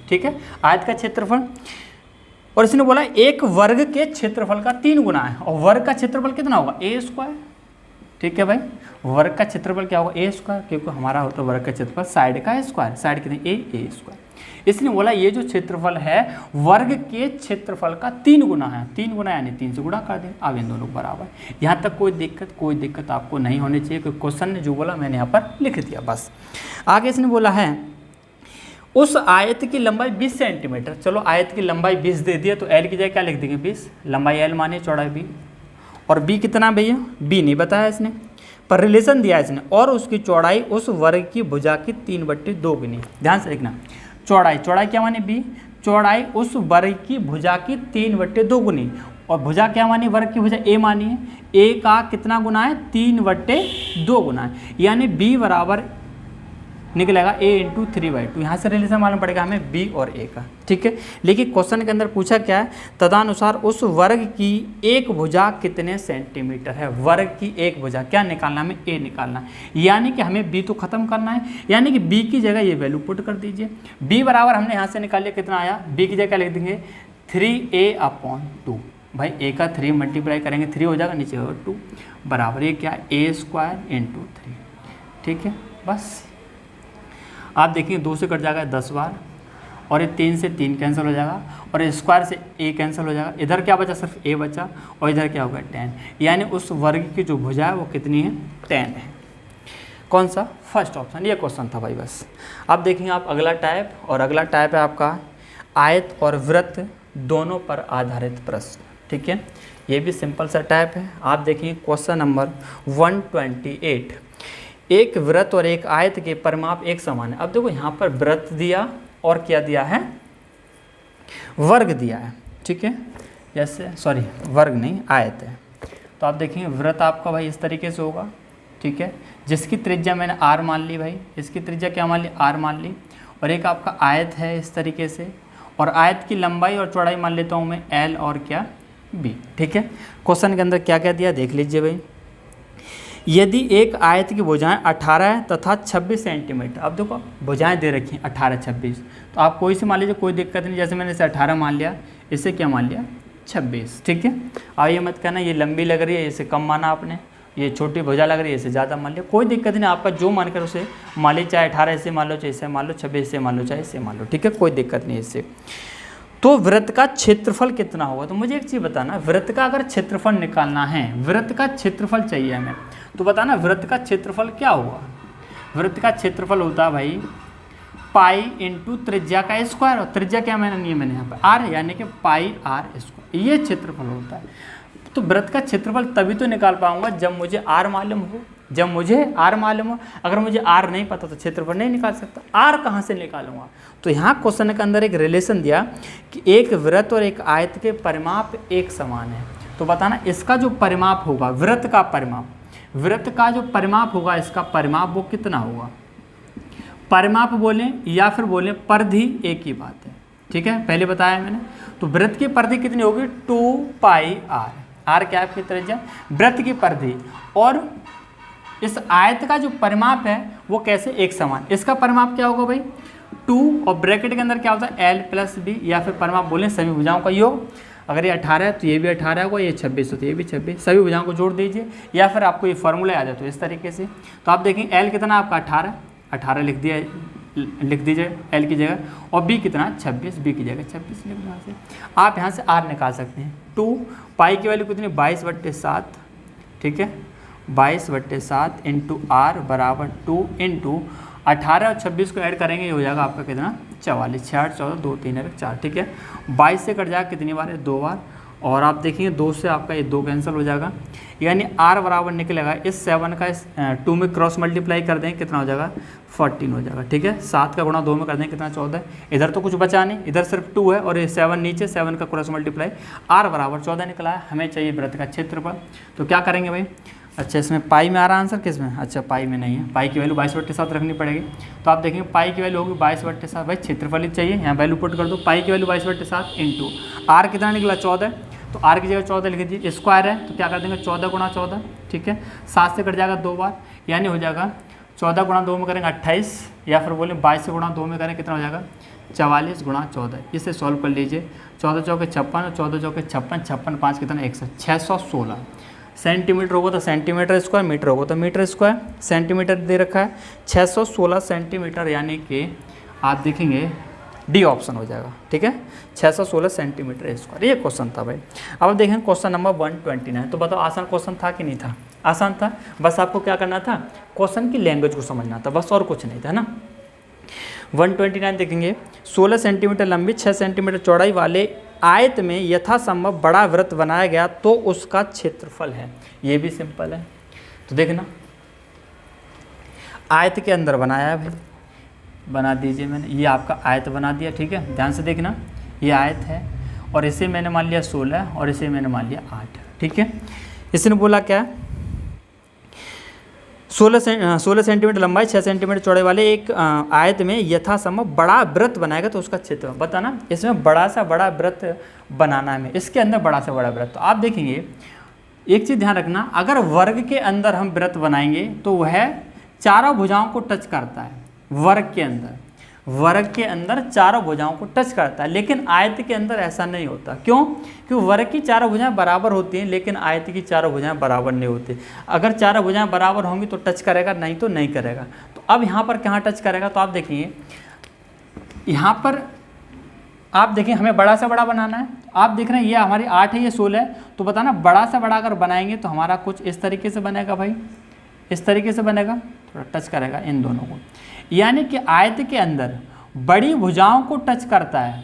ठीक है, आयत का क्षेत्रफल। और इसने बोला एक वर्ग के क्षेत्रफल का 3 गुना है, और वर्ग का क्षेत्रफल कितना होगा, A²। ठीक है भाई, वर्ग का क्षेत्रफल क्या होगा, A², क्योंकि हमारा होता है वर्ग का क्षेत्रफल साइड का स्क्वायर, साइड कितने, A²। इसलिए बोला ये जो क्षेत्रफल है वर्ग के क्षेत्रफल का 3 गुना है, 3 गुना यानी 3 से गुणा कर दें। अब इन दोनों बराबर, यहाँ तक कोई दिक्कत आपको नहीं होनी चाहिए, क्योंकि क्वेश्चन ने जो बोला मैंने यहाँ पर लिख दिया बस। आगे इसने बोला है उस आयत की लंबाई 20 सेंटीमीटर। चलो आयत की लंबाई 20 दे दिया, तो L की जगह क्या लिख देंगे, 20, लंबाई L मानिए, चौड़ाई B। और B कितना भैया, B नहीं बताया इसने, पर रिलेशन दिया है इसने, और उसकी चौड़ाई उस वर्ग की भुजा की 3/2 गुनी। ध्यान से देखना, चौड़ाई क्या मानी, B, चौड़ाई उस वर्ग की भुजा की 3/2 गुनी, और भुजा क्या मानी, वर्ग की भुजा A मानी है, A का कितना गुना है, 3/2 गुना है, यानी B बराबर निकलेगा A इंटू 3/2। यहाँ से रिलेशन मालूम पड़ेगा हमें B और A का। ठीक है, लेकिन क्वेश्चन के अंदर पूछा क्या है, तदनुसार उस वर्ग की एक भुजा कितने सेंटीमीटर है। वर्ग की एक भुजा क्या निकालना, हमें A निकालना है, यानी कि हमें B तो खत्म करना है, यानी कि B की जगह ये वैल्यू पुट कर दीजिए। B बराबर हमने यहाँ से निकाल लिया, कितना आया, B की जगह लिख देंगे 3A/2। भाई A का 3 मल्टीप्लाई करेंगे, 3 हो जाएगा, नीचे होगा 2, बराबर ये क्या, A² इंटू 3। ठीक है, बस आप देखेंगे 2 से कट जाएगा 10 बार, और ये 3 से 3 कैंसिल हो जाएगा, और स्क्वायर से A कैंसिल हो जाएगा। इधर क्या बचा, सिर्फ A बचा, और इधर क्या होगा 10, यानी उस वर्ग की जो भुजा है वो कितनी है, 10 है। कौन सा, फर्स्ट ऑप्शन, ये क्वेश्चन था भाई बस। अब देखेंगे आप अगला टाइप, और अगला टाइप है आपका आयत और वृत्त दोनों पर आधारित प्रश्न। ठीक है, ये भी सिंपल सा टाइप है। आप देखेंगे क्वेश्चन नंबर 128, एक वृत्त और एक आयत के परिमाप एक समान है। अब देखो यहाँ पर वृत्त दिया और क्या दिया है, वर्ग दिया है। ठीक है, जैसे सॉरी वर्ग नहीं, आयत है। तो आप देखेंगे वृत्त आपका भाई इस तरीके से होगा। ठीक है, जिसकी त्रिज्या मैंने R मान ली, भाई इसकी त्रिज्या क्या मान ली, R मान ली, और एक आपका आयत है इस तरीके से, और आयत की लंबाई और चौड़ाई मान लेता हूँ मैं L और क्या, B। ठीक है, क्वेश्चन के अंदर क्या क्या दिया देख लीजिए भाई। यदि एक आयत की भुजाएं 18 तथा 26 सेंटीमीटर, अब देखो भुजाएं दे रखी हैं 18, 26, तो आप कोई से मान लीजिए, कोई दिक्कत नहीं। जैसे मैंने इसे 18 मान लिया, इसे क्या मान लिया, 26। ठीक है, अब ये मत कहना ये लंबी लग रही है, इसे कम माना आपने, ये छोटी भुजा लग रही है, इसे ज़्यादा मान लिया, कोई दिक्कत नहीं, आपका जो मान कर उसे मान ली, चाहे 18 इसे मान लो, चाहे इसे मान लो, 26 इसे मान लो, चाहे इसे मान लो। ठीक है, कोई दिक्कत नहीं इससे। तो वृत्त का क्षेत्रफल कितना होगा, तो मुझे एक चीज़ बताना, वृत्त का अगर क्षेत्रफल निकालना है, वृत्त का क्षेत्रफल चाहिए हमें, तो बताना वृत्त का क्षेत्रफल क्या होगा। वृत्त का क्षेत्रफल होता है भाई पाई इंटू त्रिज्या का स्क्वायर, और त्रिज्या क्या मैंने नहीं, मैंने यहाँ पर R, यानी कि पाई R², ये क्षेत्रफल होता है। तो वृत्त का क्षेत्रफल तभी तो निकाल पाऊंगा जब मुझे R मालूम हो, जब मुझे R मालूम हो। अगर मुझे R नहीं पता तो क्षेत्रफल नहीं निकाल सकता। R कहाँ से निकालूंगा, तो यहाँ क्वेश्चन के अंदर एक रिलेशन दिया कि एक वृत्त और एक आयत के परिमाप एक समान है। तो बताना इसका जो परिमाप होगा, वृत्त का परिमाप, वृत्त का जो परिमाप होगा, इसका परिमाप वो कितना होगा, परिमाप बोलें या फिर बोलें परिधि, एक ही बात है, ठीक है, पहले बताया मैंने। तो वृत्त की परिधि कितनी होगी, 2πr, r क्या है आपकी त्रिज्या, वृत्त की परिधि, और इस आयत का जो परिमाप है वो कैसे, एक समान। इसका परिमाप क्या होगा भाई, 2 और ब्रैकेट के अंदर क्या होता है l + b, या फिर परिमाप बोलें सभी भुजाओं का योग। अगर ये 18 है तो ये भी 18 होगा, ये 26 हो तो ये भी 26, सभी भुजाओं को जोड़ दीजिए, या फिर आपको ये फॉर्मूला याद है तो इस तरीके से। तो आप देखें l कितना आपका 18 लिख दीजिए l की जगह, और b कितना 26, b की जगह 26 लिख यहाँ से। आप यहाँ से r निकाल सकते हैं, 2 पाई की वैल्यू कितनी 22/7, ठीक है, 22/7 इंटू r बराबर 2 इंटू 18 और 26 को ऐड करेंगे, ये हो जाएगा आपका कितना 44, 6 8 14 2 3 4, ठीक है। 22 से कट जाएगा कितनी बार है, 2 बार, और आप देखेंगे 2 से आपका ये 2 कैंसिल हो जाएगा, यानी r बराबर निकलेगा इस 7 का इस 2 में क्रॉस मल्टीप्लाई कर देंगे कितना हो जाएगा 14 हो जाएगा, ठीक है। 7 का गुणा 2 में कर देंगे कितना 14, इधर तो कुछ बचा नहीं, इधर सिर्फ 2 है और ये 7 नीचे, 7 का क्रॉस मल्टीप्लाई, r बराबर 14 निकला है। हमें चाहिए वृत्त का क्षेत्रफल, तो क्या करेंगे भाई, अच्छा इसमें पाई में आ रहा आंसर, किस में, अच्छा पाई में नहीं है, पाई की वैल्यू 22/7 रखनी पड़ेगी। तो आप देखेंगे पाई की वैल्यू होगी 22/7, भाई क्षेत्रफल ही चाहिए, यहाँ वैल्यू पुट कर दो, पाई की वैल्यू 22/7 इंटू r कितना निकला 14, तो r की जगह 14 लिख दीजिए, स्क्वायर है तो क्या कर देंगे 14 गुणा 14, ठीक है, 7 से कट जाएगा 2 बार, यानी हो जाएगा 14 गुणा 2 में करेंगे 28, या फिर बोले 22 से गुणा 2 में करें कितना हो जाएगा 44 गुणा 14, इसे सॉल्व कर लीजिए, 14 चौके 56 और 14 चौके 56, 56 5 कितना 616 सेंटीमीटर होगा तो सेंटीमीटर स्क्वायर, मीटर होगा तो मीटर स्क्वायर, सेंटीमीटर दे रखा है 616 सेंटीमीटर, यानी कि आप देखेंगे डी ऑप्शन हो जाएगा, ठीक है, 616 सेंटीमीटर स्क्वायर। ये क्वेश्चन था भाई। अब देखें क्वेश्चन नंबर 129, तो बताओ आसान क्वेश्चन था कि नहीं था, आसान था, बस आपको क्या करना था, क्वेश्चन की लैंग्वेज को समझना था, बस और कुछ नहीं था ना। 129 देखेंगे, 16 सेंटीमीटर लंबी 6 सेंटीमीटर चौड़ाई वाले आयत में यथासंभव बड़ा वृत्त बनाया गया तो उसका क्षेत्रफल है। ये भी सिंपल है, तो देखना आयत के अंदर बनाया है भाई, बना दीजिए मैंने, ये आपका आयत बना दिया, ठीक है, ध्यान से देखना, ये आयत है और इसे मैंने मान लिया 16 और इसे मैंने मान लिया 8, ठीक है। इसने बोला क्या, 16 सेंटीमीटर लंबाई 6 सेंटीमीटर चौड़ाई वाले एक आयत में यथासंभव बड़ा वृत्त बनाएगा तो उसका क्षेत्र बताना। इसमें बड़ा सा बड़ा वृत्त बनाना है, इसके अंदर बड़ा से बड़ा वृत्त। तो आप देखेंगे एक चीज़ ध्यान रखना, अगर वर्ग के अंदर हम वृत्त बनाएंगे तो वह चारों भुजाओं को टच करता है, वर्ग के अंदर चारों भुजाओं को टच करता है, लेकिन आयत के अंदर ऐसा नहीं होता। क्यों? क्योंकि वर्ग की चारों भुजाएं बराबर होती हैं, लेकिन आयत की चारों भुजाएं बराबर नहीं होती। अगर चारों भुजाएं बराबर होंगी तो टच करेगा, नहीं तो नहीं करेगा। तो अब यहाँ पर कहाँ टच करेगा, तो आप देखिए यहाँ पर आप देखिए हमें बड़ा से बड़ा बनाना है। आप देख रहे हैं ये हमारी 8 है, ये 16 है, तो बताना बड़ा से बड़ा अगर बनाएंगे तो हमारा कुछ इस तरीके से बनेगा भाई, इस तरीके से बनेगा, थोड़ा टच करेगा इन दोनों को, यानी कि आयत के अंदर बड़ी भुजाओं को टच करता है,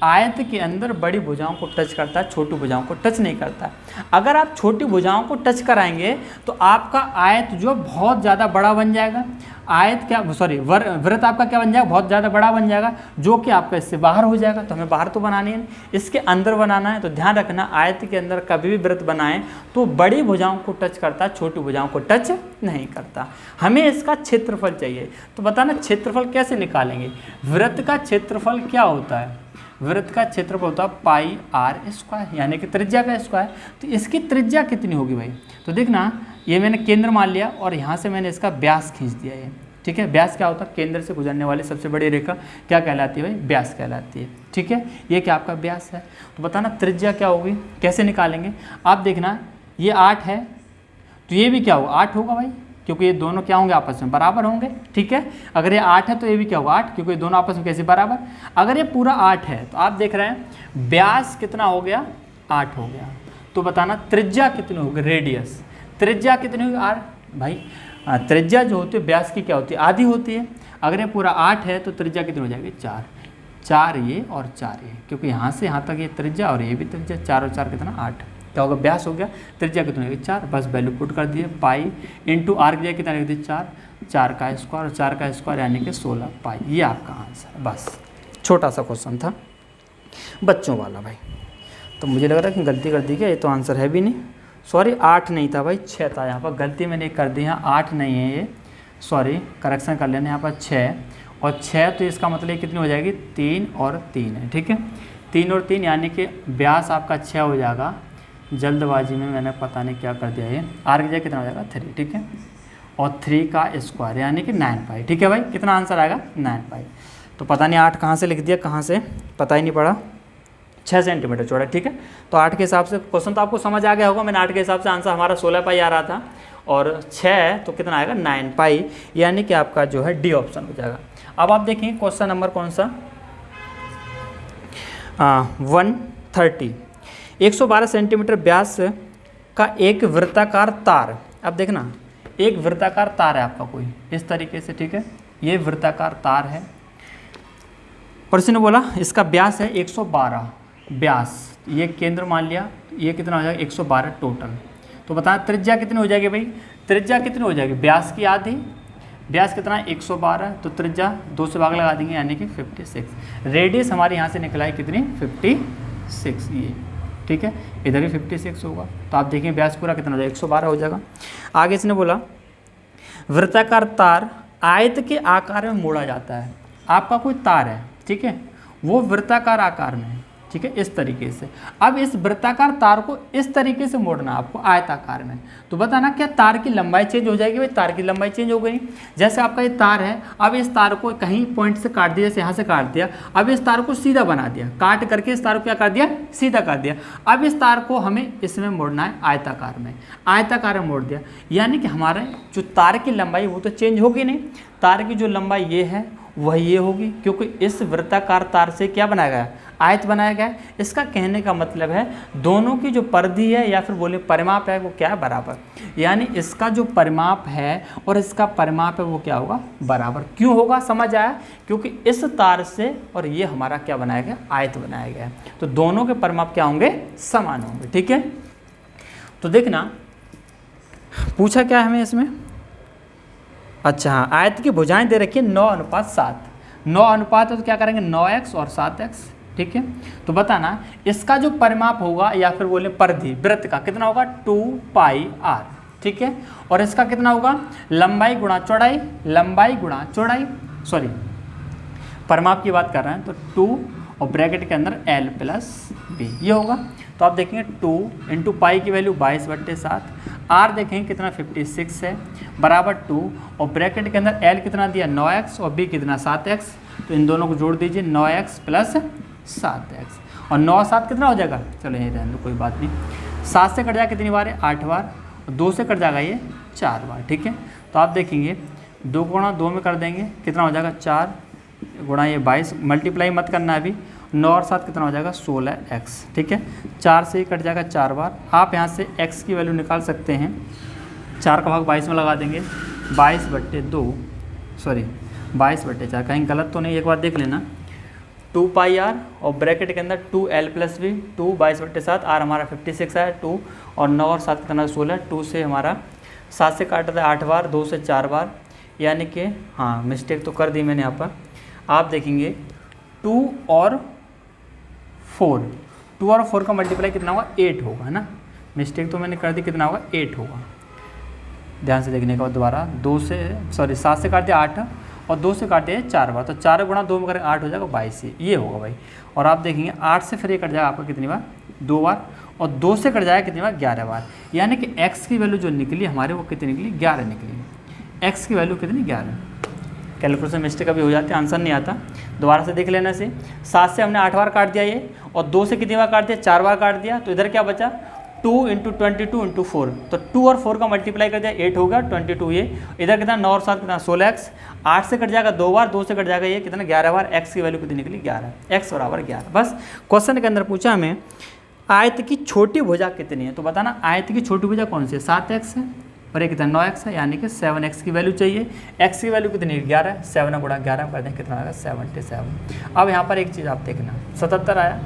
आयत के अंदर बड़ी भुजाओं को टच करता है, छोटी भुजाओं को टच नहीं करता। अगर आप छोटी भुजाओं को टच कराएंगे तो आपका आयत जो बहुत ज़्यादा बड़ा बन जाएगा, आयत क्या वृत्त आपका क्या बन जाएगा, बहुत ज़्यादा बड़ा बन जाएगा, जो कि आपका इससे बाहर हो जाएगा। तो हमें बाहर तो बनानी है, इसके अंदर बनाना है। तो ध्यान रखना, आयत के अंदर कभी भी वृत्त बनाएं तो बड़ी भुजाओं को टच करता है, छोटी भुजाओं को टच नहीं करता। हमें इसका क्षेत्रफल चाहिए, तो बताना क्षेत्रफल कैसे निकालेंगे। वृत्त का क्षेत्रफल क्या होता है, वृत्त का क्षेत्रफल होता है पाई आर स्क्वायर, यानी कि त्रिज्या का स्क्वायर। तो इसकी त्रिज्या कितनी होगी भाई, तो देखना ये मैंने केंद्र मान लिया और यहाँ से मैंने इसका व्यास खींच दिया है, ठीक है। व्यास क्या होता है, केंद्र से गुजरने वाली सबसे बड़ी रेखा क्या कहलाती है भाई, व्यास कहलाती है, ठीक है। ये क्या आपका व्यास है, तो बताना त्रिज्या क्या होगी, कैसे निकालेंगे। आप देखना ये 8 है तो ये भी क्या होगा 8 होगा भाई, क्योंकि ये दोनों क्या होंगे आपस में बराबर होंगे, ठीक है। अगर ये 8 है तो ये भी क्या होगा 8, क्योंकि ये दोनों आपस में कैसे बराबर। अगर ये पूरा 8 है तो आप देख रहे हैं व्यास कितना हो गया 8 हो गया, तो बताना त्रिज्या कितनी होगी, रेडियस त्रिज्या कितनी होगी आर भाई। त्रिज्या जो होती है व्यास की क्या होती है, आधी होती है। अगर ये पूरा 8 है तो त्रिज्या कितनी हो जाएगी 4, 4 ये और 4 ये, क्योंकि यहाँ से यहाँ तक ये त्रिज्या और ये भी त्रिज्या, 4 और 4 कितना 8, क्या होगा व्यास हो गया। त्रिज्या कितनी होगी 4, बस वैल्यू पुट कर दिए, पाई इंटू आर की जगह कितना लिख दिए 4, 4 का स्क्वायर और 4 का स्क्वायर यानी कि 16 पाई। ये आपका आंसर, बस छोटा सा क्वेश्चन था बच्चों वाला भाई। तो मुझे लग रहा है कि गलती कर दी क्या, ये तो आंसर है भी नहीं, सॉरी 8 नहीं था भाई, 6 था। यहाँ पर गलती मैंने कर दी, यहाँ 8 नहीं है ये, सॉरी करेक्शन कर लेना, यहाँ पर 6 और 6, तो इसका मतलब कितनी हो जाएगी, 3 और 3 है, ठीक है। 3 और 3 यानी कि व्यास आपका 6 हो जाएगा। जल्दबाजी में मैंने पता नहीं क्या कर दिया, ये आर की जगह कितना हो जाएगा 3, ठीक है। और 3 का स्क्वायर यानी कि 9 पाई, ठीक है भाई। कितना आंसर आएगा, 9 पाई। तो पता नहीं 8 कहाँ से लिख दिया, कहाँ से पता ही नहीं पड़ा। 6 सेंटीमीटर चौड़ा, ठीक है। तो 8 के हिसाब से क्वेश्चन तो आपको समझ आ गया होगा। मैंने 8 के हिसाब से आंसर हमारा 16 पाई आ रहा था, और 6 तो कितना आएगा 9 पाई, यानी कि आपका जो है डी ऑप्शन हो जाएगा। अब आप देखेंगे क्वेश्चन नंबर कौन सा, 130। 112 सेंटीमीटर व्यास का एक वृत्ताकार तार, अब देखना एक वृत्ताकार तार है आपका कोई इस तरीके से, ठीक है। ये वृत्ताकार तार है और इसने बोला इसका व्यास है 112 व्यास, ये केंद्र मान लिया, ये कितना हो जाएगा 112 टोटल। तो बताएं त्रिज्या कितनी हो जाएगी भाई, त्रिज्या कितनी हो जाएगी, व्यास की आधी, व्यास कितना है 112, तो त्रिज्या 2 से भाग लगा देंगे यानी कि 56। रेडियस हमारे यहाँ से निकला है कितनी 56, ये ठीक है, इधर भी 56 होगा। तो आप देखें व्यास पूरा कितना हो जाएगा 112 हो जाएगा। आगे इसने बोला वृत्ताकार तार आयत के आकार में मोड़ा जाता है। आपका कोई तार है, ठीक है, वो वृत्ताकार आकार में है, ठीक है, इस तरीके से। अब इस वृत्ताकार तार को इस तरीके से मोड़ना आपको आयताकार में। तो बताना क्या तार की लंबाई चेंज हो जाएगी भाई, तार की लंबाई चेंज हो गई। जैसे आपका ये तार है, अब इस तार को कहीं पॉइंट से काट दिया, जैसे यहाँ से काट दिया, अब इस तार को सीधा बना दिया, काट करके इस तार को क्या कर दिया, सीधा कर दिया। अब इस तार को हमें इसमें मोड़ना है आयताकार में, आयताकार में मोड़ दिया, यानी कि हमारे जो तार की लंबाई वो तो चेंज होगी नहीं, तार की जो लंबाई ये है वह ये होगी, क्योंकि इस वृत्ताकार तार से क्या बनाया गया, आयत बनाया गया है। इसका कहने का मतलब है दोनों की जो परिधि है या फिर बोले परिमाप है वो क्या है, बराबर। यानी इसका जो परिमाप है और इसका परिमाप है वो क्या होगा, बराबर। क्यों होगा, समझ आया, क्योंकि इस तार से और ये हमारा क्या बनाया गया, आयत बनाया गया है। तो दोनों के परिमाप क्या होंगे, समान होंगे, ठीक है। तो देखना पूछा क्या है हमें इसमें, अच्छा हाँ, आयत की भुजाएं दे रखी है 9:7, 9 अनुपात है तो क्या करेंगे 9x और 7x, ठीक है। तो बताना इसका जो परिमाप होगा या फिर बोले परिधि वृत्त का कितना होगा 2πr, ठीक है। और इसका कितना होगा लंबाई गुणा चौड़ाई, लंबाई गुणा चौड़ाई, सॉरी परिमाप की बात कर रहे हैं तो 2 और ब्रैकेट के अंदर l+b ये होगा। तो आप देखेंगे 2 × पाई की वैल्यू 22/7, r देखेंगे कितना 56 है, बराबर 2 और ब्रैकेट के अंदर l कितना दिया 9x और b कितना 7x। तो इन दोनों को जोड़ दीजिए 9x + 7x, और 9 7 कितना हो जाएगा, चलो यही रहने दो कोई बात नहीं। 7 से कट जाएगा कितनी बार है 8 बार, और 2 से कट जाएगा ये 4 बार, ठीक है। तो आप देखेंगे 2 गुणा 2 में कर देंगे कितना हो जाएगा 4 गुणा ये 22, मल्टीप्लाई मत करना है अभी, 9 और 7 कितना हो जाएगा 16x, ठीक है। 4 से ही कट जाएगा 4 बार। आप यहाँ से x की वैल्यू निकाल सकते हैं, 4 का भाग 22 में लगा देंगे, 22/2 सॉरी 22/4, कहीं गलत तो नहीं, एक बार देख लेना। 2πr और ब्रैकेट के अंदर 2l+b, 2 22/7, r हमारा 56 है 2 और 9 और 7 कितना 16, 2 से हमारा 7 से काटा था 8 बार, 2 से 4 बार, यानी कि हाँ मिस्टेक तो कर दी मैंने यहाँ पर। आप देखेंगे 2 और 4 का मल्टीप्लाई कितना होगा 8 होगा, है ना। मिस्टेक तो मैंने कर दी, कितना होगा 8 होगा। ध्यान से देखने के बाद दोबारा 7 से काट दिया 8 और 2 से काटे 4 बार, तो 4 गुणा 2 में करें 8 हो जाएगा 22, ये होगा भाई। और आप देखेंगे 8 से फिर ये कट जाएगा आपका कितनी बार 2 बार, और 2 से कट जाएगा कितनी बार 11 बार, यानी कि x की वैल्यू जो निकली हमारे वो कितनी निकली 11 निकली। x की वैल्यू कितनी 11। कैलकुलेशन मिस्टेक अभी हो जाती है, आंसर नहीं आता, दोबारा से देख लेना से। 7 से हमने 8 बार काट दिया ये, और 2 से कितनी बार काट दिया 4 बार काट दिया, तो इधर क्या बचा 2 × 22 × 4, तो 2 और 4 का मल्टीप्लाई कर दिया 8 हो गया 22 ये, इधर कितना 9 और 7 कितना 16x, 8 से कट जाएगा 2 बार, 2 से कट जाएगा ये कितना 11 बार, x की वैल्यू कितनी निकली 11, x = 11। बस क्वेश्चन के अंदर पूछा हमें आयत की छोटी भुजा कितनी है, तो बताना आयत की छोटी भुजा कौन सी है 7x है और ये कितना 9x है, यानी कि 7x की वैल्यू चाहिए। x की वैल्यू कितनी 11 है, 7 × 11 कर दें कितना आएगा 77। अब यहाँ पर एक चीज़ आप देखना 77 आया।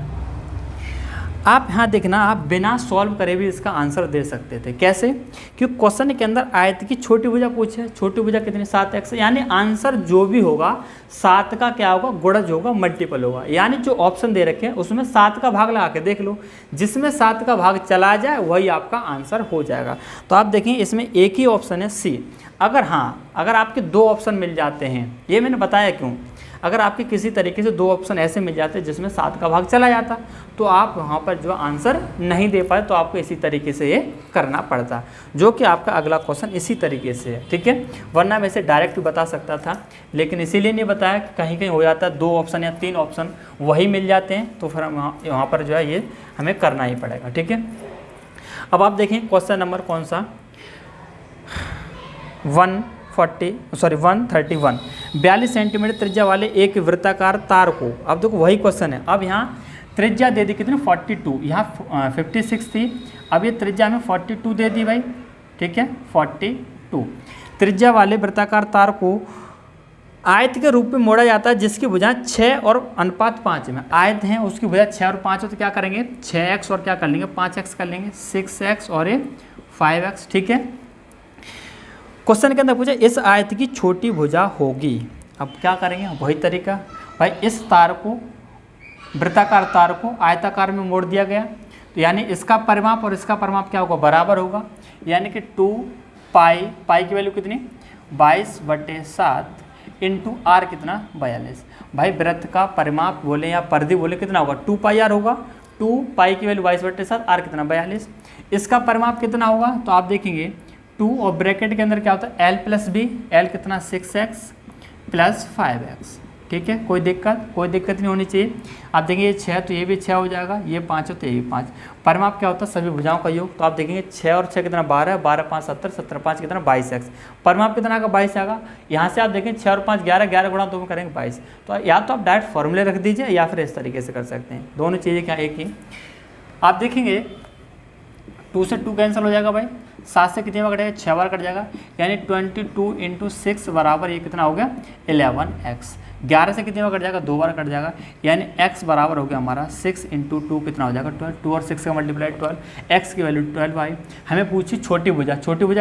आप यहाँ देखना, आप बिना सॉल्व करे भी इसका आंसर दे सकते थे। कैसे? क्योंकि क्वेश्चन के अंदर आयत की छोटी भुजा पूछे है, छोटी भुजा कितनी 7x, यानी आंसर जो भी होगा 7 का क्या होगा, गुणज होगा, मल्टीपल होगा। यानी जो ऑप्शन दे रखे हैं उसमें 7 का भाग लगा के देख लो, जिसमें 7 का भाग चला जाए वही आपका आंसर हो जाएगा। तो आप देखें इसमें एक ही ऑप्शन है सी। अगर आपके 2 ऑप्शन मिल जाते हैं, ये मैंने बताया क्यों, अगर आपके किसी तरीके से 2 ऑप्शन ऐसे मिल जाते हैं जिसमें 7 का भाग चला जाता, तो आप वहाँ पर जो आंसर नहीं दे पाए, तो आपको इसी तरीके से ये करना पड़ता, जो कि आपका अगला क्वेश्चन इसी तरीके से है, ठीक है। वरना मैं इसे डायरेक्ट बता सकता था, लेकिन इसीलिए नहीं बताया कि कहीं कहीं हो जाता है 2 ऑप्शन या 3 ऑप्शन वही मिल जाते हैं, तो फिर हम वहाँ पर जो है ये हमें करना ही पड़ेगा, ठीक है। अब आप देखें क्वेश्चन नंबर कौन सा, 131 42 सेंटीमीटर त्रिज्या वाले एक वृत्ताकार तार को, अब देखो वही क्वेश्चन है, अब यहाँ त्रिज्या दे दी कितनी 42, यहाँ 56 थी, अब ये त्रिज्या में 42 दे दी भाई, ठीक है 42। त्रिज्या वाले वृत्ताकार तार को आयत के रूप में मोड़ा जाता है जिसकी भुजाएं 6 और अनुपात 5 में। आयत हैं उसकी भुजा 6 और 5 हो, तो क्या करेंगे 6x और क्या कर लेंगे 5x कर लेंगे, 6x और ये 5x, ठीक है। क्वेश्चन के अंदर पूछा इस आयत की छोटी भुजा होगी, अब क्या करेंगे वही तरीका भाई, इस तार को वृत्ताकार तार को आयताकार में मोड़ दिया गया, तो यानी इसका परिमाप और इसका परिमाप क्या होगा, बराबर होगा, यानी कि 2 पाई की वैल्यू कितनी 22/7 इंटू आर कितना 42। भाई वृत्त का परिमाप बोले या परिधि बोले कितना होगा 2 पाई आर होगा, 2 पाई की वैल्यू 22/7, आर कितना 42। इसका परिमाप कितना होगा, तो आप देखेंगे 2 और ब्रैकेट के अंदर क्या होता है l+b, l कितना 6x + 5x, ठीक है। कोई दिक्कत नहीं होनी चाहिए। आप देखेंगे ये 6 तो ये भी 6 हो जाएगा, ये 5 है तो ये भी 5। परिमाप क्या होता है सभी भुजाओं का योग, तो आप देखेंगे 6 और 6 कितना 12, 12 5 70, 70 5 कितना 22x। परिमाप कितना आएगा 22 आएगा। यहाँ से आप देखें 6 और 5 11, 11 गुणा 2 में करेंगे 22। तो या तो आप डायरेक्ट फॉर्मूले रख दीजिए या फिर इस तरीके से कर सकते हैं, दोनों चीज़ें क्या एक ही। आप देखेंगे 2 से 2 कैंसिल हो जाएगा भाई, 7 से कितनी बार कटेगा 6 बार कट जाएगा, यानी 22 × 6 बराबर ये कितना हो गया 11x। 11 से कितनी बार कट जाएगा 2 बार कट जाएगा, यानी x बराबर हो गया हमारा 6 × 2 कितना हो जाएगा 12, 2 और 6 का मल्टीप्लाई 12, x की वैल्यू 12 भाई। हमें पूछी छोटी भुजा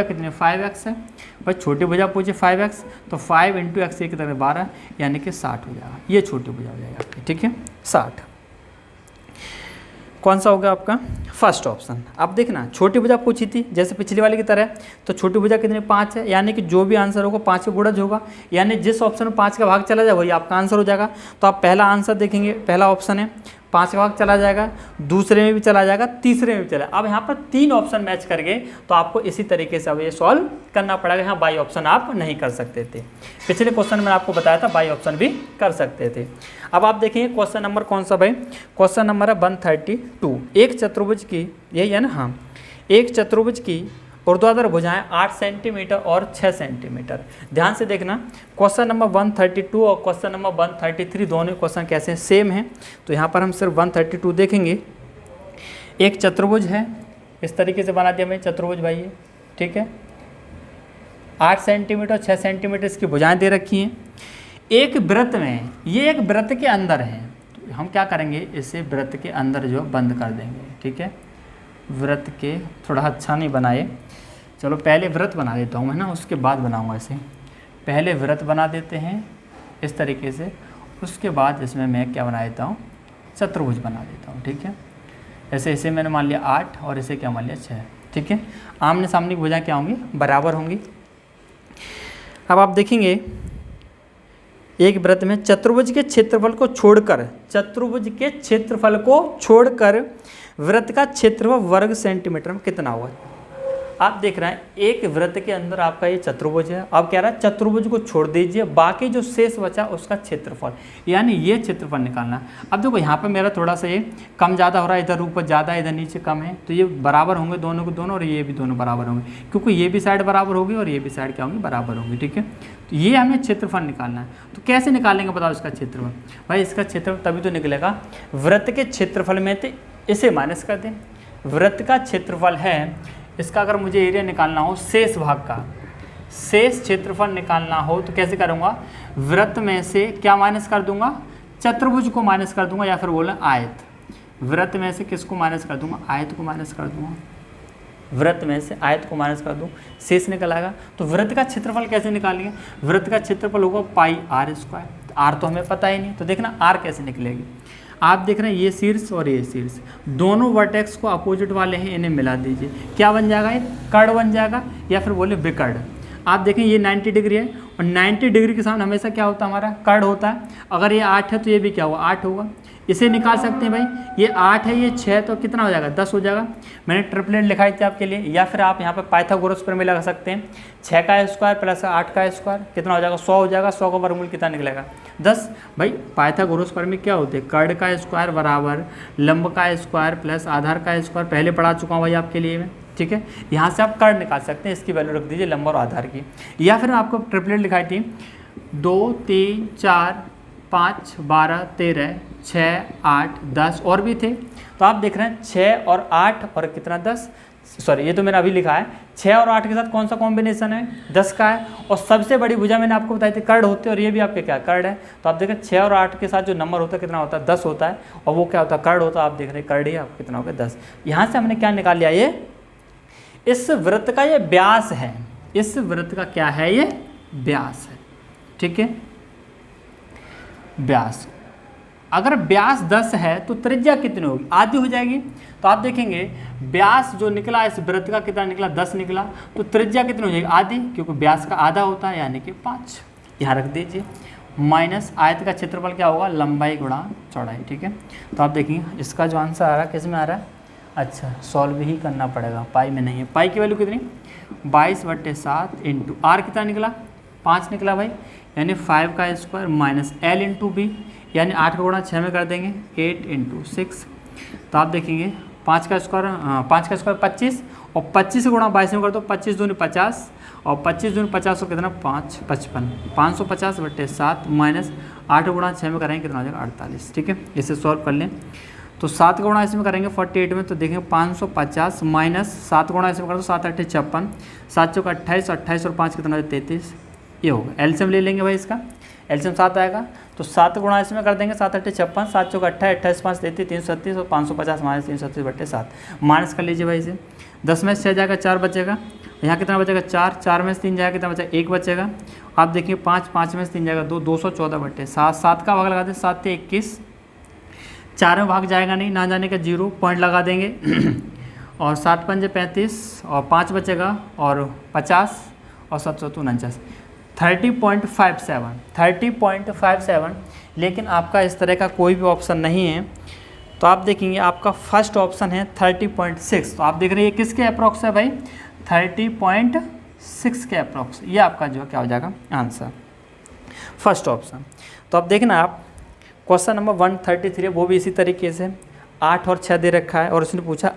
कितनी 5x है भाई, छोटी भुजा पूछी 5x, तो 5 × x ये कितना 12, यानी कि 60 हो जाएगा, ये छोटी भुजा हो जाएगा, ठीक है 60। कौन सा होगा आपका फर्स्ट ऑप्शन। अब देखना छोटी भुजा पूछी थी जैसे पिछली वाली की तरह, तो छोटी भुजा कितनी 5 है, यानी कि जो भी आंसर होगा 5 का गुणज होगा, यानी जिस ऑप्शन में 5 का भाग चला जाए वही आपका आंसर हो जाएगा। तो आप पहला आंसर देखेंगे, पहला ऑप्शन है 5 का भाग चला जाएगा, दूसरे में भी चला जाएगा, तीसरे में भी चला। अब यहाँ पर 3 ऑप्शन मैच कर गए, तो आपको इसी तरीके से अब ये सॉल्व करना पड़ेगा। यहाँ बाई ऑप्शन आप नहीं कर सकते थे, पिछले क्वेश्चन में आपको बताया था बाई ऑप्शन भी कर सकते थे। अब आप देखेंगे क्वेश्चन नंबर कौन सा भाई, क्वेश्चन नंबर है 132। एक चतुर्भुज की, यही है ना, हाँ, एक चतुर्भुज की ऊर्ध्वाधर भुजाएं 8 सेंटीमीटर और 6 सेंटीमीटर। ध्यान से देखना क्वेश्चन नंबर 132 और क्वेश्चन नंबर 133 दोनों क्वेश्चन कैसे हैं, सेम हैं। तो यहाँ पर हम सिर्फ 132 देखेंगे। एक चतुर्भुज है, इस तरीके से बना दिया मैं चतुर्भुज भाई ये, ठीक है। 8 सेंटीमीटर 6 सेंटीमीटर इसकी भुजाएं दे रखी हैं। एक वृत्त में, ये एक वृत्त के अंदर है, तो हम क्या करेंगे इसे वृत्त के अंदर जो बंद कर देंगे, ठीक है। वृत्त के थोड़ा अच्छा नहीं बनाए, चलो पहले वृत्त बना देता हूँ मैं ना, उसके बाद बनाऊँगा इसे। पहले वृत्त बना देते हैं इस तरीके से, उसके बाद इसमें मैं क्या बना देता हूँ चतुर्भुज बना देता हूँ, ठीक है। ऐसे इसे मैंने मान लिया 8 और इसे क्या मान लिया 6, ठीक है। आमने सामने की भुजाएं क्या होंगी बराबर होंगी। अब आप देखेंगे एक वृत्त में चतुर्भुज के क्षेत्रफल को छोड़कर वृत्त का क्षेत्रफल वर्ग सेंटीमीटर में कितना होगा। आप देख रहे हैं एक वृत्त के अंदर आपका ये चतुर्भुज है, अब कह रहा है चतुर्भुज को छोड़ दीजिए, बाकी जो शेष बचा उसका क्षेत्रफल, यानी ये क्षेत्रफल निकालना। अब देखो यहाँ पे मेरा थोड़ा सा ये कम ज़्यादा हो रहा है, इधर ऊपर ज़्यादा इधर नीचे कम है, तो ये बराबर होंगे दोनों को दोनों, और ये भी दोनों बराबर होंगे, क्योंकि ये भी साइड बराबर होगी और ये भी साइड क्या होंगी बराबर होंगी, ठीक है। तो ये हमें क्षेत्रफल निकालना है। तो कैसे निकालेंगे बताओ इसका क्षेत्रफल। भाई इसका क्षेत्रफल तभी तो निकलेगा, वृत्त के क्षेत्रफल में तो इसे माइनस कर दें। वृत्त का क्षेत्रफल है, इसका अगर मुझे एरिया निकालना हो शेष भाग का, शेष क्षेत्रफल निकालना हो तो कैसे करूँगा, वृत्त में से क्या माइनस कर दूंगा, चतुर्भुज को माइनस कर दूंगा, या फिर बोलें आयत। वृत्त में से किसको माइनस कर दूंगा, आयत को माइनस कर दूंगा, वृत्त में से आयत को माइनस कर दूं, शेष निकल आएगा। तो वृत्त का क्षेत्रफल कैसे निकालेंगे, वृत्त का क्षेत्रफल होगा पाई आर स्क्वायर। आर तो हमें पता ही नहीं, तो देखना आर कैसे निकलेगी। आप देख रहे हैं ये शीर्ष और ये शीर्ष, दोनों वर्टेक्स को अपोजिट वाले हैं, इन्हें मिला दीजिए, क्या बन जाएगा, ये कर्ण बन जाएगा या फिर बोले विकर्ण। आप देखें ये 90 डिग्री है और 90 डिग्री के सामने हमेशा क्या होता है, हमारा कर्ण होता है। अगर ये 8 है तो ये भी क्या होगा, 8 होगा। इसे निकाल सकते हैं भाई, ये 8 है, ये 6 तो कितना हो जाएगा, 10 हो जाएगा। मैंने ट्रिपलेट लिखाई थी आपके लिए, या फिर आप यहाँ पर पाइथागोरस प्रमेय लगा सकते हैं। 6 का स्क्वायर प्लस 8 का स्क्वायर कितना हो जाएगा, 100 हो जाएगा। 100 का वर्गमूल कितना निकलेगा, 10। भाई पाइथागोरस प्रमेय क्या होते हैं, कर्ण का स्क्वायर बराबर लंब का स्क्वायर प्लस आधार का स्क्वायर, पहले पढ़ा चुका हूँ भाई आपके लिए मैं, ठीक है। यहाँ से आप कर्ण निकाल सकते हैं, इसकी वैल्यू रख दीजिए लंब और आधार की। या फिर आपको ट्रिपलेट लिखाई थी 2 3 4 5 12 13 6 8 10 और भी थे। तो आप देख रहे हैं 6 और 8 और कितना 10, सॉरी ये तो मैंने अभी लिखा है, 6 और 8 के साथ कौन सा कॉम्बिनेशन है, 10 का है। और सबसे बड़ी भुजा मैंने आपको बताई थी कर्ण होते हैं, और ये भी आपके क्या कर्ण है। तो आप देखें 6 और 8 के साथ जो नंबर होता है कितना होता है, 10 होता है, और वो क्या होता है, कर्ण होता है। आप देख रहे हैं कर्ण ही आपको कितना होगा, 10। यहाँ से हमने क्या निकाल लिया, ये इस वृत्त का ये व्यास है, इस वृत्त का क्या है, ये व्यास है, ठीक है, व्यास। अगर व्यास 10 है तो त्रिज्या कितनी होगी, आधी हो जाएगी। तो आप देखेंगे व्यास जो निकला इस वृत्त का कितना निकला, 10 निकला, तो त्रिज्या कितनी हो जाएगी, आधी, क्योंकि व्यास का आधा होता है यानी कि 5। यहाँ रख दीजिए, माइनस आयत का क्षेत्रफल क्या होगा, लंबाई गुणा चौड़ाई, ठीक है। तो आप देखेंगे इसका जो आंसर आ रहा है किस में आ रहा है, अच्छा सॉल्व ही करना पड़ेगा, पाई में नहीं है। पाई की वैल्यू कितनी, 22/7 इंटू आर कितना निकला, 5 निकला भाई, यानी 5 का square minus L into B, यानी 8 का गुणा 6 में कर देंगे, 8 इंटू 6। तो आप देखेंगे 5 का स्क्वायर 25, और 25 गुणा 22 में कर दो, 25 दूनी 50, और 25 दूनी 50 और कितना 5 55, 550/7 माइनस 8 गुणा 6 में करेंगे कितना हो जाएगा 48, ठीक है। इसे सॉल्व कर लें तो 7 का गुणा इसमें करेंगे 48 में, तो देखेंगे 550 माइनस 7 गुणा इसमें कर दो, 7 8 56, 7 चौका 28, 28 और 5 कितना हो जाए 33, ये होगा। एलसीएम ले लेंगे भाई, इसका एलसीएम 7 आएगा, तो 7 गुणा इसमें कर देंगे, 7 8 56, 7 चौका 28, 28 5 33, 336 और 550 माइनस 336/7 माइनस कर लीजिए भाई इसे। 10 में से 6 जाएगा, 4 बचेगा, यहाँ कितना बचेगा 4, 4 में से 3 जाएगा कितना बचेगा 1 बचेगा। आप देखिए 5, 5 में से 3 जाएगा 2, 214/7, 7 का भाग लगा दें, 7 से 21, 4 में भाग जाएगा नहीं, ना जाने का 0 पॉइंट लगा देंगे और 7 पंजे 35 और 5 बचेगा और 50 और 7 7 49, 30.57। लेकिन आपका इस तरह का कोई भी ऑप्शन नहीं है, तो आप देखेंगे आपका फर्स्ट ऑप्शन है 30.6। तो आप देख रहे हैं ये किसके अप्रॉक्स है भाई, 30.6 के अप्रॉक्स, ये आपका जो क्या हो जाएगा आंसर, फर्स्ट ऑप्शन। तो अब देखना आप क्वेश्चन नंबर 133 है, वो भी इसी तरीके से 8 और 6 दे रखा है, और उसने पूछा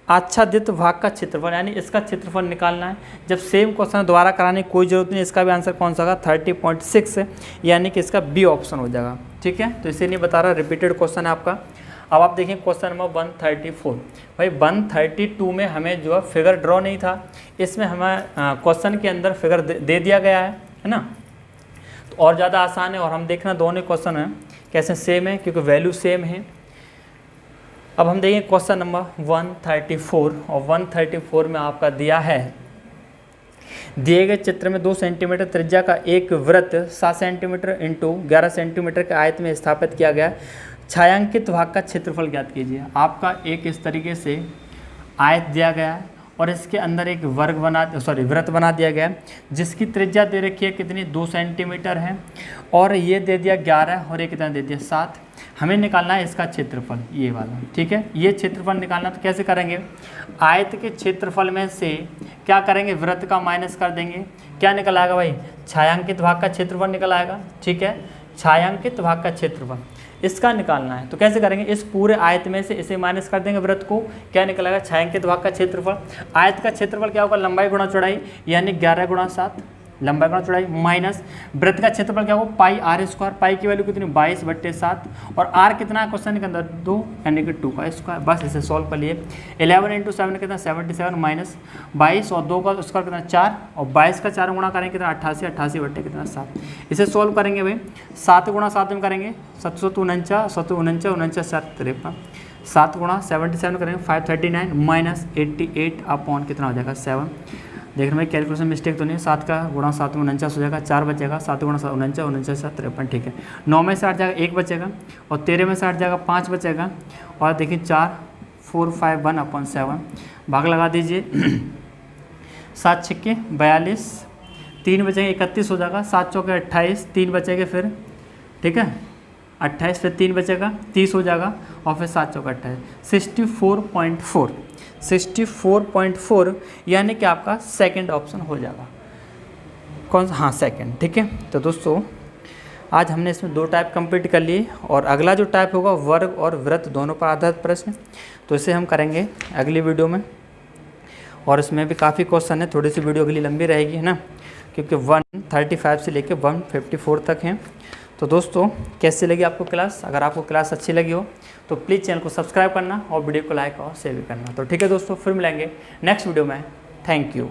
आच्छादित भाग का क्षेत्रफल, यानी इसका क्षेत्रफल निकालना है। जब सेम क्वेश्चन दोबारा कराने की कोई जरूरत नहीं, इसका भी आंसर कौन सा होगा 30.6 है, यानी कि इसका बी ऑप्शन हो जाएगा, ठीक है। तो इसे नहीं बता रहा, रिपीटेड क्वेश्चन है आपका। अब आप देखिए क्वेश्चन नंबर 134, भाई 132 में हमें जो है फिगर ड्रॉ नहीं था, इसमें हमें क्वेश्चन के अंदर फिगर दे दिया गया है ना, तो और ज़्यादा आसान है। और हम देखना दोनों क्वेश्चन हैं कैसे सेम है, क्योंकि वैल्यू सेम है। अब हम देखेंगे क्वेश्चन नंबर 134, और 134 में आपका दिया है, दिए गए चित्र में 2 सेंटीमीटर त्रिज्या का एक वृत्त 7 सेंटीमीटर इंटू 11 सेंटीमीटर के आयत में स्थापित किया गया, छायांकित भाग का क्षेत्रफल ज्ञात कीजिए। आपका एक इस तरीके से आयत दिया गया है और इसके अंदर एक वृत्त बना दिया गया है, जिसकी त्रिज्या दे रखी है कितनी 2 सेंटीमीटर है, और ये दे दिया 11 और ये कितना दे दिया 7। हमें निकालना है इसका क्षेत्रफल, ये वाला, ठीक है। ये क्षेत्रफल निकालना, तो कैसे करेंगे, आयत के क्षेत्रफल में से क्या करेंगे, वृत्त का माइनस कर देंगे, क्या निकल आएगा भाई, छायांकित भाग का क्षेत्रफल निकल आएगा, ठीक है। छायांकित भाग का क्षेत्रफल इसका निकालना है, तो कैसे करेंगे, इस पूरे आयत में से इसे माइनस कर देंगे वृत्त को, क्या निकल आएगा छायांकित भाग का क्षेत्रफल। आयत का क्षेत्रफल क्या होगा, लंबाई गुणा चौड़ाई, यानी 11 गुणा 7, लंबाई गुणा चौड़ाई माइनस वृत्त का क्षेत्रफल क्या होगा पाई आर स्क्वायर, पाई की वैल्यू कितनी 22/7 और आर कितना है क्वेश्चन के अंदर 2 यानी कि 2 का स्क्वायर। बस इसे सॉल्व कर लिए। 11 × 7 कितना 77 माइनस 22 और 2 का स्क्वायर कितना 4 और 22 का 4 गुणा करेंगे कितना 88, 88 कितना 7। इसे सॉल्व करेंगे भाई 7 × 7 में करेंगे 749, 749, 49 7 53, 7 × 77 करेंगे 539 माइनस 88 अपॉन कितना हो जाएगा 7। देख रहे हैं कैलकुलेशन मिस्टेक तो नहीं है। 7 का गुणा 7 में 49 हो जाएगा, 4 बचेगा, 7 गुणा 7 49, 49 7 53, ठीक है। 9 में से 8 जाएगा 1 बचेगा और 13 में से 8 जाएगा 5 बचेगा और देखिए 4 4 5 1 अपॉन 7 भाग लगा दीजिए 7 छक्के 42, 3 बचेंगे 31 हो जाएगा, 7 चौके 28, 3 बचेंगे फिर, ठीक है 28 फिर 3 बचेगा 30 हो जाएगा और फिर 7 चौका 28 64.4 यानी कि आपका सेकंड ऑप्शन हो जाएगा। कौन सा? हाँ सेकंड, ठीक है। तो दोस्तों आज हमने इसमें 2 टाइप कंप्लीट कर लिए और अगला जो टाइप होगा वर्ग और वृत्त दोनों पर आधारित प्रश्न, तो इसे हम करेंगे अगली वीडियो में और इसमें भी काफ़ी क्वेश्चन है। थोड़ी सी वीडियो अगली लंबी रहेगी है ना, क्योंकि 135 से लेकर 154 तक हैं। तो दोस्तों कैसी लगी आपको क्लास? अगर आपको क्लास अच्छी लगी हो तो प्लीज़ चैनल को सब्सक्राइब करना और वीडियो को लाइक और शेयर भी करना। तो ठीक है दोस्तों, फिर मिलेंगे नेक्स्ट वीडियो में। Thank you.